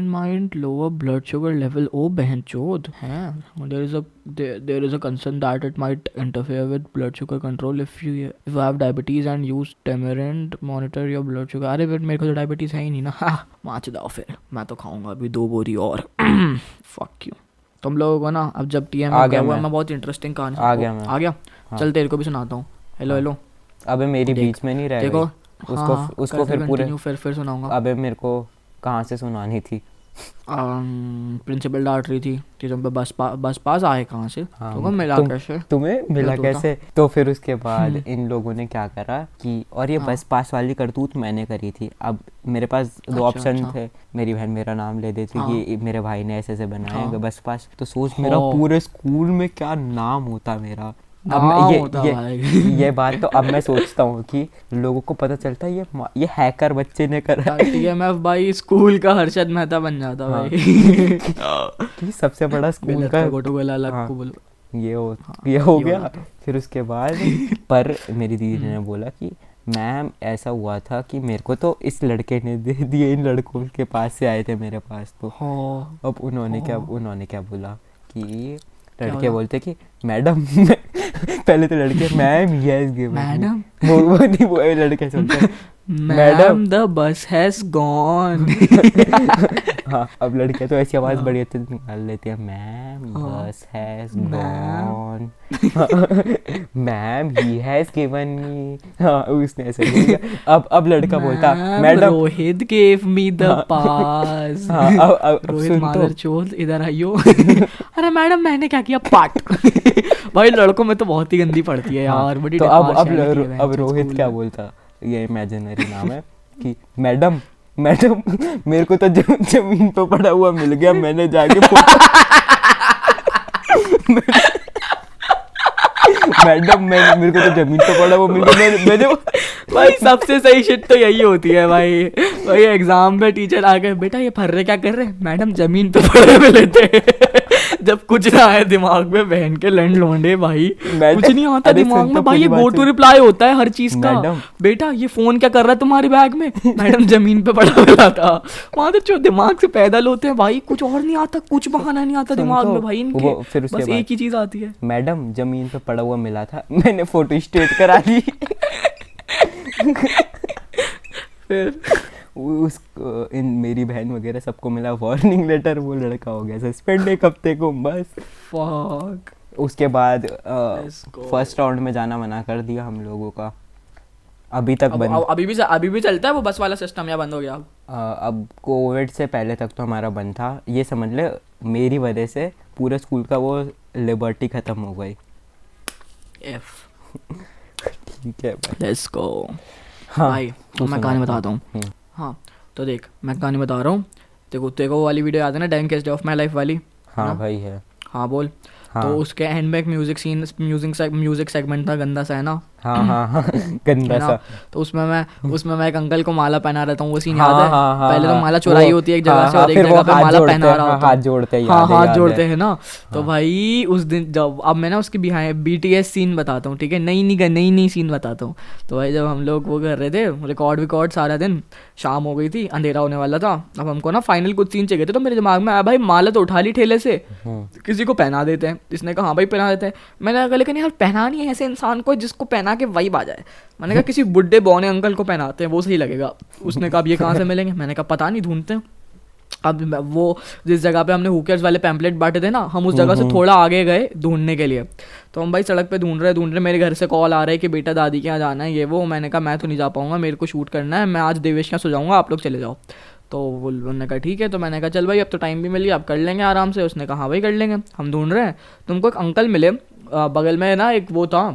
might lower blood sugar level. Oh behenchod, हैं? There is a concern that it might interfere with blood sugar control if you have diabetes and use tamarind. Monitor your blood sugar. अरे बट मेरे को तो डायबिटीज़ है ही नहीं ना। हाँ माच दाओ फिर, मैं तो खाऊंगा अभी 2 बोरी और। Fuck you। तुम लोगों को ना अब जब TMF आ गया हुआ, मैं बहुत इंटरेस्टिंग कहानी आ गया मैं आ गया। हाँ। चल तेरे को भी सुनाता हूँ। हेलो अबे मेरी देख, बीच में नहीं रह देखो गई। उसको फिर पूरे फिर सुनाऊंगा। अबे मेरे को कहाँ से सुनानी थी? प्रिंसिपल डांट रही थी कि तुम पे बस पास आए कहाँ से, हाँ, तुमको मिला कैसे? तुम्हें मिला तो कैसे? तो फिर उसके बाद इन लोगों ने क्या करा कि, और ये हाँ। बस पास वाली करतूत मैंने करी थी। अब मेरे पास 2 अच्छा, ऑप्शन अच्छा। थे, मेरी बहन मेरा नाम ले देती हाँ। कि मेरे भाई ने ऐसे बनाए हाँ। बस पास, तो सोच मेरा हाँ। पूरे स्कूल में क्या नाम होता मेरा। अब नाम मैं होता भाई। ये बात तो अब मैं सोचता हूँ कि लोगों को पता चलता है ये हैकर बच्चे ने करा। TMF भाई स्कूल का हर्षद मेहता बन जाता हाँ। भाई। कि सबसे बड़ा स्कूल का गोटो गोला अलग हाँ। को बोलो। ये हो हाँ, ये हो ये गया। होता है। फिर उसके बाद पर मेरी दीदी ने बोला कि मैम ऐसा हुआ था कि मेरे को तो इस लड़के ने दे दिए, इन लड़कों के पास से आए थे मेरे पास तो। हाँ अब उन्होंने क्या बोला कि क्या लड़के बोला? बोलते कि मैडम पहले तो लड़के मैम यस गिवन मैडम वो नहीं, वो लड़के सुनते madam the bus has gone. हाँ, अब लड़के तो ऐसी आवाज हाँ। बड़ी अच्छे से निकाल लेते हैं, मैम हाँ। बस has ma'am. Gone, ma'am he has given me. हाँ, उसने ऐसे बोल दिया। अब लड़का बोलता ma'am madam. Rohit gave me the हाँ। पास। हाँ, अब रोहित सुन तो। मादर चोद इधर आइयो। अरे मैडम मैंने क्या किया, पाट। भाई लड़कों में तो बहुत ही गंदी पड़ती है हाँ, यार, बड़ी तो डिपार शैली की है अब बहन रोहित स्कूल क्या में। बोलता, ये इमेजिनरी नाम है कि मैडम मैडम मेरे को तो जमीन पे पड़ा हुआ मिल गया, मैंने जाके मैडम मेरे को तो जमीन पे पड़ा हुआ मिल गया, मैंने भाई सबसे सही शिट तो यही होती है भाई। भाई एग्जाम में टीचर आ गए, बेटा ये फर्रे क्या कर रहे हैं, मैडम जमीन पे पड़े हुए लेते हैं। जब कुछ ना आए दिमाग में, बहन के लंड लोंडे भाई, मैडम, कुछ नहीं आता अरे दिमाग सुन में तो भाई, पूरी ये बात गो टू सुन। रिप्लाई होता है हर चीज का। मैडम। बेटा ये फोन क्या कर रहा है तुम्हारे बैग में, मैडम जमीन पे पड़ा हुआ था। वहां तो जो दिमाग से पैदल होते हैं भाई, कुछ और नहीं आता, कुछ बहाना नहीं आता सुन दिमाग तो, में भाई इनके, वो फिर उसके बस बाद, एक ही चीज आती है। मैडम जमीन पे पड़ा हुआ मिला था, मैंने फोटो स्टेट करा ली। फिर उस इन मेरी बहन वगैरह सबको मिला वार्निंग लेटर, वो लड़का हो गया सस्पेंड 1 हफ्ते को बस। फक। उसके बाद Let's go. फर्स्ट राउंड में जाना मना कर दिया हम लोगों का। अभी तक बंद, अभी भी चलता है वो बस वाला सिस्टम, या बंद हो गया अब? अब कोविड से पहले तक तो हमारा बंद था। ये समझ ले मेरी वजह से पूरे स्कूल का वो लिबर्टी ख़त्म हो गई। एफ। ठीक है भाई। Let's go. हाँ, भाई तू मैं सुना। कहानी बताता हूँ। हाँ तो देख मैं कहानी बता रहा हूँ। तेरे को वो वाली वीडियो याद है ना, डैंकेस्ट डे ऑफ माई लाइफ वाली? हाँ ना? भाई है। हाँ बोल। हाँ। तो उसके एंड में एक म्यूजिक सेगमेंट था, गंदा सा है ना? हाँ हाँ हाँ, गंदा है ना? सा। तो उसमें मैं एक अंकल को माला पहना रहता हूँ, वो सीन हाँ, याद है? हाँ, हाँ, पहले तो हाँ, माला चुराई वो- होती है एक जगह हाँ, से, हाँ, और एक फिर वो जगह पे हाथ माला जोड़ते पहना हैं, रहा हाँ, होता हाथ है। जोड़ते हैं, हाँ याद है, हाथ याद जोड़ते है। हैं ना। तो भाई उस दिन जब, अब मैं ना उसकी बिहाइंड BTS सीन बताता हूँ, ठीक है? नई सीन बताता हूँ। तो भाई जब हम लोग वो कर रहे थे रिकॉर्ड सारा दिन, शाम हो गई थी, अंधेरा होने वाला था, अब हमको ना फाइनल कुछ सीन चाहिए थे। तो मेरे दिमाग में आया भाई माला तो उठा ली ठेले से, किसी को पहना देते हैं। इसने कहा हाँ भाई पहना देते हैं। मैंने कहा लेकिन यार पहना नहीं है ऐसे इंसान को जिसको पहना के वाइब आ जाए। मैंने कहा किसी बुढ़े बौने अंकल को पहनाते हैं, वो सही लगेगा। उसने कहा अब ये कहाँ से मिलेंगे? मैंने कहा पता नहीं, ढूंढते हैं। अब वो जिस जगह पे हमने हुकर्स वाले पैम्पलेट बांटे थे ना, हम उस जगह से थोड़ा आगे गए ढूंढने के लिए। तो हम भाई सड़क पे ढूंढ रहे, मेरे घर से कॉल आ रहा है कि बेटा दादी के यहाँ जाना है, ये वो। मैंने कहा मैं तो नहीं जा पाऊंगा, मेरे को शूट करना है, मैं आज देवेश के यहाँ सो जाऊँगा, आप लोग चले जाओ। तो उन्होंने कहा ठीक है। तो मैंने कहा चल भाई अब तो टाइम भी मिल गया, अब कर लेंगे आराम से। उसने कहा हाँ भाई कर लेंगे। हम ढूंढ रहे हैं, तुमको एक अंकल मिले, बगल में ना एक वो था,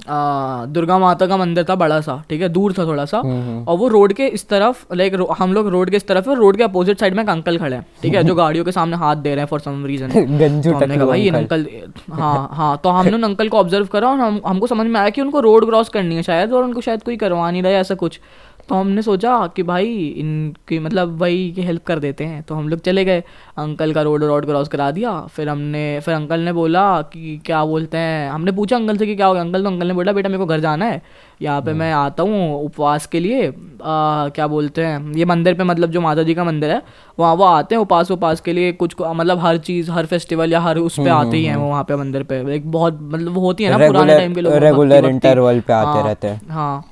दुर्गा माता का मंदिर था बड़ा सा, ठीक है? दूर था थोड़ा सा, और वो रोड के इस तरफ, लाइक हम लोग रोड के इस तरफ है, रोड के अपोजिट साइड में एक अंकल खड़े हैं, ठीक है? जो गाड़ियों के सामने हाथ दे रहे हैं फॉर सम रीजन। गंजू तो हमने कहा भाई ये अंकल, हाँ तो हमने उन अंकल को ऑब्जर्व करा, और हमको समझ में आया कि उनको रोड क्रॉस करनी है शायद, और उनको शायद कोई करवा नहीं रहा है ऐसा कुछ। तो हमने सोचा कि भाई इनकी मतलब भाई की हेल्प कर देते हैं। तो हम लोग चले गए, अंकल का रोड क्रॉस करा दिया। फिर अंकल ने बोला कि क्या बोलते हैं, हमने पूछा अंकल से कि क्या हो गया अंकल। तो अंकल ने बोला बेटा मेरे को घर जाना है, यहाँ पे मैं आता हूँ उपवास के लिए, क्या बोलते हैं ये मंदिर पे, मतलब जो माता जी का मंदिर है वहाँ वो आते हैं उपवास के लिए, कुछ मतलब हर चीज़, हर फेस्टिवल या हर उस पे आते ही हैं वो वहाँ पे मंदिर पे। एक बहुत मतलब वो होती है ना पुराने टाइम के लोग, रेगुलर इंटरवल पे आते रहते हैं। हाँ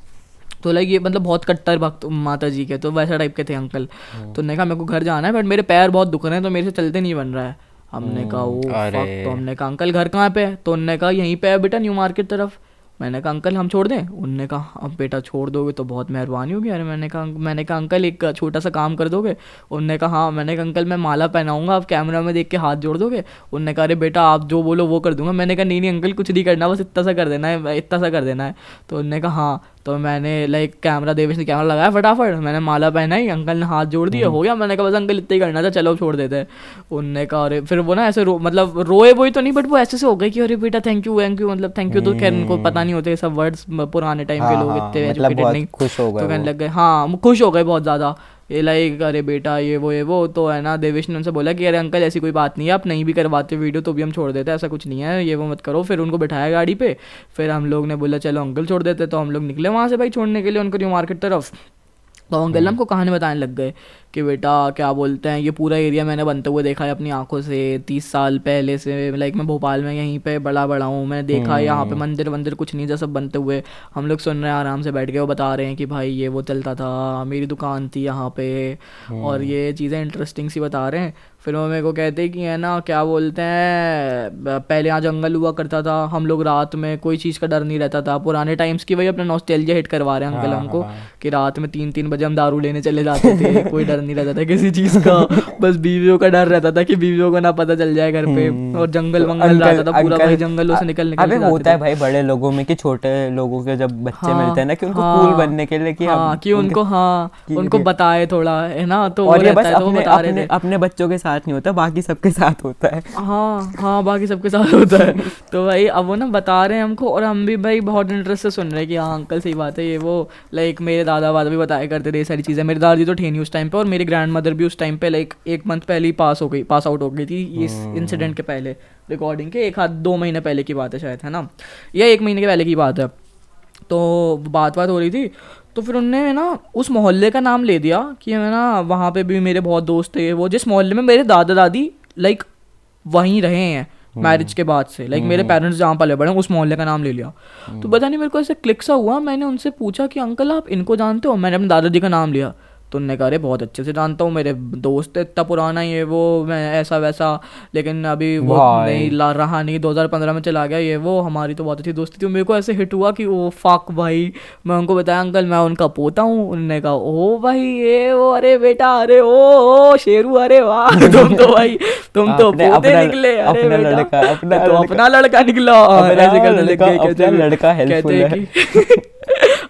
तो लाइक ये मतलब बहुत कट्टर भक्त माता जी के, तो वैसा टाइप के थे अंकल। तो उन्होंने कहा मेरे को घर जाना है बट मेरे पैर बहुत दुख रहे हैं, तो मेरे से चलते नहीं बन रहा है। हमने कहा वो फक। तो हमने कहा अंकल घर कहाँ पे है? तो उन्होंने कहा यहीं पे है बेटा, न्यू मार्केट तरफ। मैंने कहा अंकल हम छोड़ दें? उनने कहा अब बेटा छोड़ दोगे तो बहुत मेहरबानी होगी। अरे मैंने कहा अंकल एक छोटा सा काम कर दोगे? उनने कहा हाँ। मैंने कहा अंकल मैं माला पहनाऊंगा, आप कैमरा में देख के हाथ जोड़ दोगे? उनने कहा अरे बेटा आप जो बोलो वो कर दूंगा। मैंने कहा नहीं अंकल कुछ नहीं करना, बस इतना सा कर देना है, इतना सा कर देना है। तो उनने कहा हाँ। तो मैंने लाइक देवेश ने कैमरा लगाया फटाफट, मैंने माला पहनाई, अंकल ने हाथ जोड़ दिया, हो गया। मैंने कहा बस अंकल इतना ही करना था, चलो छोड़ देते हैं। उनने कहा अरे फिर वो ना ऐसे मतलब रोए वोई तो नहीं, बट वो ऐसे से हो गए कि अरे बेटा थैंक यू मतलब थैंक यू। तो खैर उनको पता नहीं होते सब वर्ड्स, पुराने टाइम के लोग इतने एजुकेटेड नहीं। खुश हो तो कहने गए लग गए, हाँ खुश हो गए बहुत ज़्यादा। ये लाइक अरे बेटा ये वो, तो है ना देवेश ने उनसे बोला कि अरे अंकल ऐसी कोई बात नहीं है, आप नहीं भी करवाते वीडियो तो भी हम छोड़ देते हैं, ऐसा कुछ नहीं है, ये वो मत करो। फिर उनको बिठाया गाड़ी पे, फिर हम लोग ने बोला चलो अंकल छोड़ देते, तो हम लोग निकले वहाँ से भाई छोड़ने के लिए उनको न्यू मार्केट तरफ। तो अंकल हमको कहानी बताने लग गए कि बेटा क्या बोलते हैं, ये पूरा एरिया मैंने बनते हुए देखा है अपनी आंखों से 30 साल पहले से, लाइक मैं भोपाल में यहीं पे बड़ा हूँ, मैंने देखा है यहाँ पे मंदिर वंदिर कुछ नहीं था सब बनते हुए। हम लोग सुन रहे हैं आराम से बैठ के, वो बता रहे हैं कि भाई ये वो चलता था, मेरी दुकान थी यहाँ पे, और ये चीज़ें इंटरेस्टिंग सी बता रहे हैं। फिर वो मेरे को कहते हैं कि है ना क्या बोलते हैं, पहले यहाँ जंगल हुआ करता था, हम लोग रात में कोई चीज़ का डर नहीं रहता था, पुराने टाइम्स की वही अपना नॉस्टैल्जिया हिट करवा रहे हैं अंकल हमको कि रात में 3-3 बजे हम दारू लेने चले जाते थे, कोई डर नहीं रहता था किसी चीज़ का, बस बीवियों का डर रहता था कि बीवियों को ना पता चल जाए घर पे, और जंगल वंगल रहता था पूरा भाई, जंगलों से निकल अबे के होता जाते है थे। भाई बड़े लोगों में कि छोटे लोगों के जब बच्चे हाँ, मिलते हैं ना कि उनको हाँ, कूल बनने के लिए कि हाँ, कि उनको हाँ कि उनको ये- बताए थोड़ा है ना, तो वो और ये रहता बस है, तो वो अपने बता रहे अपने थे। अपने बच्चों के साथ नहीं होता, बाकी सबके साथ होता है। हाँ हाँ, बाकी सबके साथ होता है। तो भाई अब वो ना बता रहे हैं हमको, और हम भी भाई बहुत इंटरेस्ट से सुन रहे हैं कि हाँ अंकल सही बात है ये वो। लाइक मेरे दादा वादा भी बताया करते थे ये सारी चीज़ें, मेरी दादी तो थे नहीं उस टाइम पे, और मेरी ग्रैंड मदर भी उस टाइम पे लाइक 1 मंथ पहले ही पास आउट हो गई थी इस इंसिडेंट के पहले, रिकॉर्डिंग के 1-2 महीने पहले की बात है शायद, है ना, या 1 महीने के पहले की बात है। तो बात हो रही थी, तो फिर उनने ना उस मोहल्ले का नाम ले दिया कि है ना वहाँ पे भी मेरे बहुत दोस्त थे, वो जिस मोहल्ले में मेरे दादा दादी लाइक वहीं रहे हैं मैरिज के बाद से, लाइक मेरे पेरेंट्स जहाँ पले बड़े हैं उस मोहल्ले का नाम ले लिया। तो पता नहीं मेरे को ऐसे क्लिक सा हुआ, मैंने उनसे पूछा कि अंकल आप इनको जानते हो, मैंने अपने दादाजी का नाम लिया, तो उनने कहा अरे बहुत अच्छे से जानता हूँ, मेरे दोस्त है इतना पुराना ये वो, मैं ऐसा वैसा, लेकिन अभी वो भाई नहीं ला रहा नहीं, 2015 में चला गया ये वो, हमारी तो बहुत अच्छी दोस्ती थी। मेरे को ऐसे हिट हुआ कि ओ फक भाई, मैं उनको बताया अंकल मैं उनका पोता हूँ, उन्होंने कहा ओ भाई ये वो, अरे बेटा अरे ओ शेरू, अरे वाह तुम तो भाई तुम तो अपने पोते अपना निकले, अरे अपना बेटा लड़का अपना ये तो लड़का अपना लड़का निकला, अपना ऐसे करने लग लड़का गए, कहते अपना लड़का हेल्पफुल कहते है। कि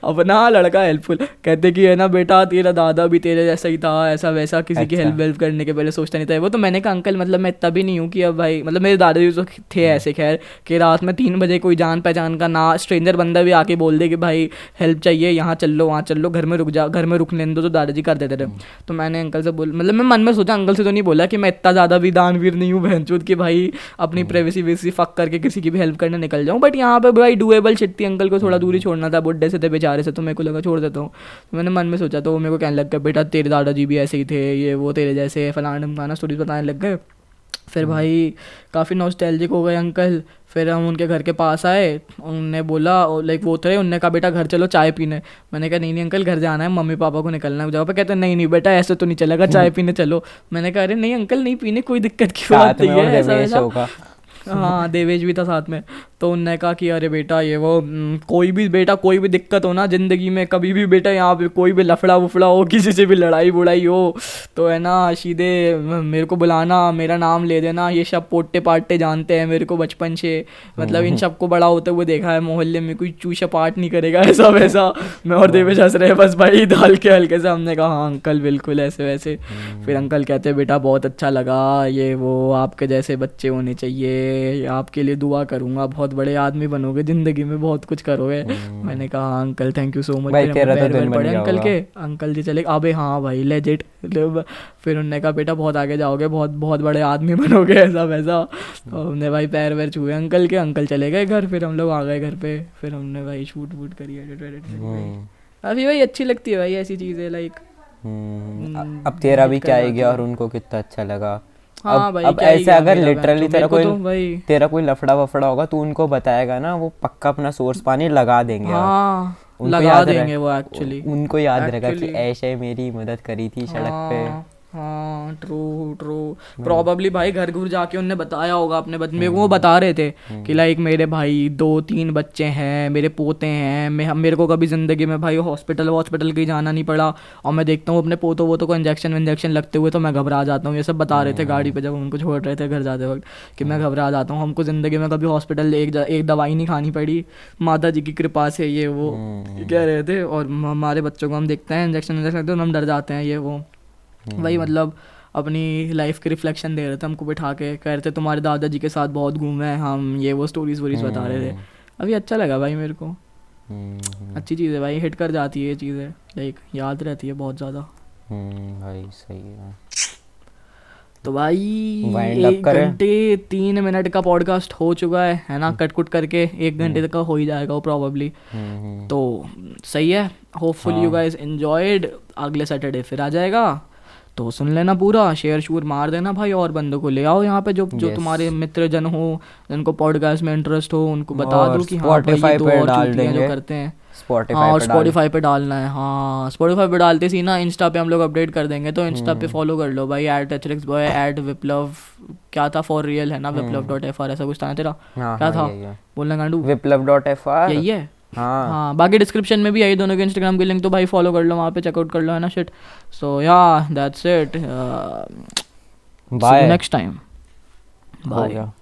अपना लड़का हेल्पफुल, कहते कि है ना बेटा तेरा दादा भी तेरे जैसा ही था, ऐसा वैसा, किसी की अच्छा। हेल्प वेल्प करने के पहले सोचता नहीं था वो। तो मैंने कहा अंकल मतलब मैं इतना भी नहीं हूँ कि अब भाई, मतलब मेरे दादाजी तो थे ऐसे खैर कि रात में 3 बजे कोई जान पहचान का ना स्ट्रेंजर बंदा भी आके बोल दे कि भाई हेल्प चाहिए, यहाँ चल लो वहाँ चल लो, घर में रुक जा, घर में रुकने दो, तो दादाजी कर देते थे। तो मैंने अंकल से बोल, मतलब मैं मन में सोचा, अंकल से तो नहीं बोला कि मैं इतना ज़्यादा भी दानवीर नहीं हूँ बहनचोद कि भाई अपनी प्राइवेसी वेसी फक करके किसी की भी हेल्प करने निकल जाऊँ, बट यहाँ पे भाई डुएबल शिट थी, अंकल को थोड़ा दूरी छोड़ना था, बुड्ढे से थे बेचारे से, तो मेरे को लगा छोड़ देता हूँ। तो मैंने मन में सोचा, तो वो मेरे को कहने लग गया बेटा तेरे दादाजी भी ऐसे ही थे, ये वो तेरे जैसे, फलाना ढमकाना स्टोरीज बताने लग गए। फिर भाई काफ़ी नॉस्टैल्जिक हो गए अंकल। फिर हम उनके घर के पास आए, उनने बोला लाइक वो उतरे, उनने कहा बेटा घर चलो चाय पीने। मैंने कहा नहीं अंकल घर जाना है, मम्मी पापा को निकलना है जगह पे। कहते नहीं बेटा ऐसे तो नहीं चलेगा, चाय पीने चलो। मैंने कहा अरे नहीं अंकल नहीं पीने, कोई दिक्कत की बात साथ में नहीं और है, ऐसा देवेश वैसा। होगा। हाँ देवेश भी था साथ में। तो उनने कहा कि अरे बेटा ये वो कोई भी बेटा कोई भी दिक्कत हो ना ज़िंदगी में, कभी भी बेटा यहाँ पे कोई भी लफड़ा वफड़ा हो, किसी से भी लड़ाई बुड़ाई हो, तो है ना सीधे मेरे को बुलाना, मेरा नाम ले देना। ये सब पोटे पाटे जानते हैं मेरे को बचपन से, मतलब इन सब को बड़ा होते हुए देखा है मोहल्ले में, कोई चूशा पाट नहीं करेगा ऐसा वैसा। मैं और देवेश हंस रहे बस भाई हल्के हल्के से। हमने कहा हाँ अंकल बिल्कुल ऐसे वैसे। फिर अंकल कहते बेटा बहुत अच्छा लगा ये वो, आपके जैसे बच्चे होने चाहिए, आपके लिए दुआ करूँगा, बहुत बड़े आदमी बनोगे ज़िंदगी में, बहुत कुछ करोगे। मैंने कहा हाँ uncle thank you so much. भाई तेरा तो पैर दिन वैर बन पड़े गया अंकल होगा। के, अंकल जी चले अबे हाँ भाई लेजिट। फिर उन्होंने कहा बेटा बहुत आगे जाओगे, बहुत बहुत बड़े आदमी बनोगे ऐसा वैसा। तो हमने भाई पैर वैर छुए अंकल के, अंकल चले गए घर। फिर हम लोग आ गए घर पे, फिर हमने भाई शूट वूट करी, एडिट वेडिट करी भाई। अभी भाई अच्छी लगती है भाई ऐसी चीज़ें लाइक। अब तेरा भी हिट क्या कर ही जाती गया है। और उनको कितना अच्छा लगा। हाँ भाई अब क्या ही ऐसे गया अगर मेरा लिटरली बहनचोद, मेरे को तो भाई तेरा कोई लफड़ा वफड़ा होगा तो उनको बताएगा ना, वो पक्का अपना सोर्स पानी लगा देंगे। हाँ उनको लगा याद देंगे वो एक्चुअली। उनको याद रहेगा कि Actually, ऐसे मेरी मदद करी थी सड़क पे। हाँ ट्रू ट्रू। प्रॉबली भाई घर घर जाके उनने बताया होगा अपने मेरे को वो बता रहे थे कि लाइक मेरे भाई 2-3 बच्चे हैं, मेरे पोते हैं, मेरे को कभी ज़िंदगी में भाई हॉस्पिटल कहीं जाना नहीं पड़ा। और मैं देखता हूँ अपने पोतों वोतों को इंजेक्शन लगते हुए तो मैं घबरा जाता हूँ। ये सब बता रहे थे गाड़ी पे जब उनको छोड़ रहे थे घर जाते वक्त कि मैं घबरा जाता हूँ। हमको ज़िंदगी में कभी हॉस्पिटल एक दवाई नहीं खानी पड़ी, माता जी की कृपा से ये वो कह रहे थे। और हमारे बच्चों को हम देखते हैं इंजेक्शन लगते हैं तो हम डर जाते हैं ये वो। वही मतलब अपनी लाइफ के रिफ्लेक्शन दे रहे थे हमको बिठा के, कह रहे थे तुम्हारे दादाजी के साथ बहुत घूमे हैं हम, ये वो स्टोरीज वोरीज बता रहे थे। अभी अच्छा लगा भाई मेरे को, अच्छी चीज़ है भाई, हिट कर जाती है ये चीज़ें, लाइक याद रहती है बहुत ज़्यादा। भाई सही है। तो भाई Wind up 1 करें? घंटे 3 मिनट का पॉडकास्ट हो चुका है ना, कट कुट करके 1 घंटे तक का हो ही जाएगा वो प्रॉबेबली। तो सही है, होपफुली यू गाइस एंजॉयड। अगले सैटरडे फिर आ जाएगा, तो सुन लेना पूरा, शेयर शूर मार देना भाई, और बंदों को ले आओ यहाँ पे जो जो Yes. तुम्हारे मित्र जन हो, जिनको पॉडकास्ट में इंटरेस्ट हो, उनको बता और दो कि हाँ भाई Spotify ये दो पे और डाल चूतियाँ जो देंगे। करते हैं। Spotify हाँ, और पे डाल। स्पॉटिफाई पे डालना है। हाँ, स्पॉटिफाई पे डालते सी ना, इंस्टा पे हम लोग अपडेट कर देंगे, तो इंस्टा पे फॉलो कर लो भाई, @HRXBoy, @विप्लव, क्या था फॉर रियल है ना, विप्लव.fr ऐसा कुछ था ना तेरा, हाँ क्या हाँ था यही है, बोलना गांडू, विप्लव.fr। यही है। हाँ हाँ, बाकी डिस्क्रिप्शन में भी है दोनों के इंस्टाग्राम की लिंक, तो भाई फॉलो कर लो वहाँ पे, चेकआउट कर लो, है ना shit. So ya that's it, see you bye. Next time, हो बाय। गया।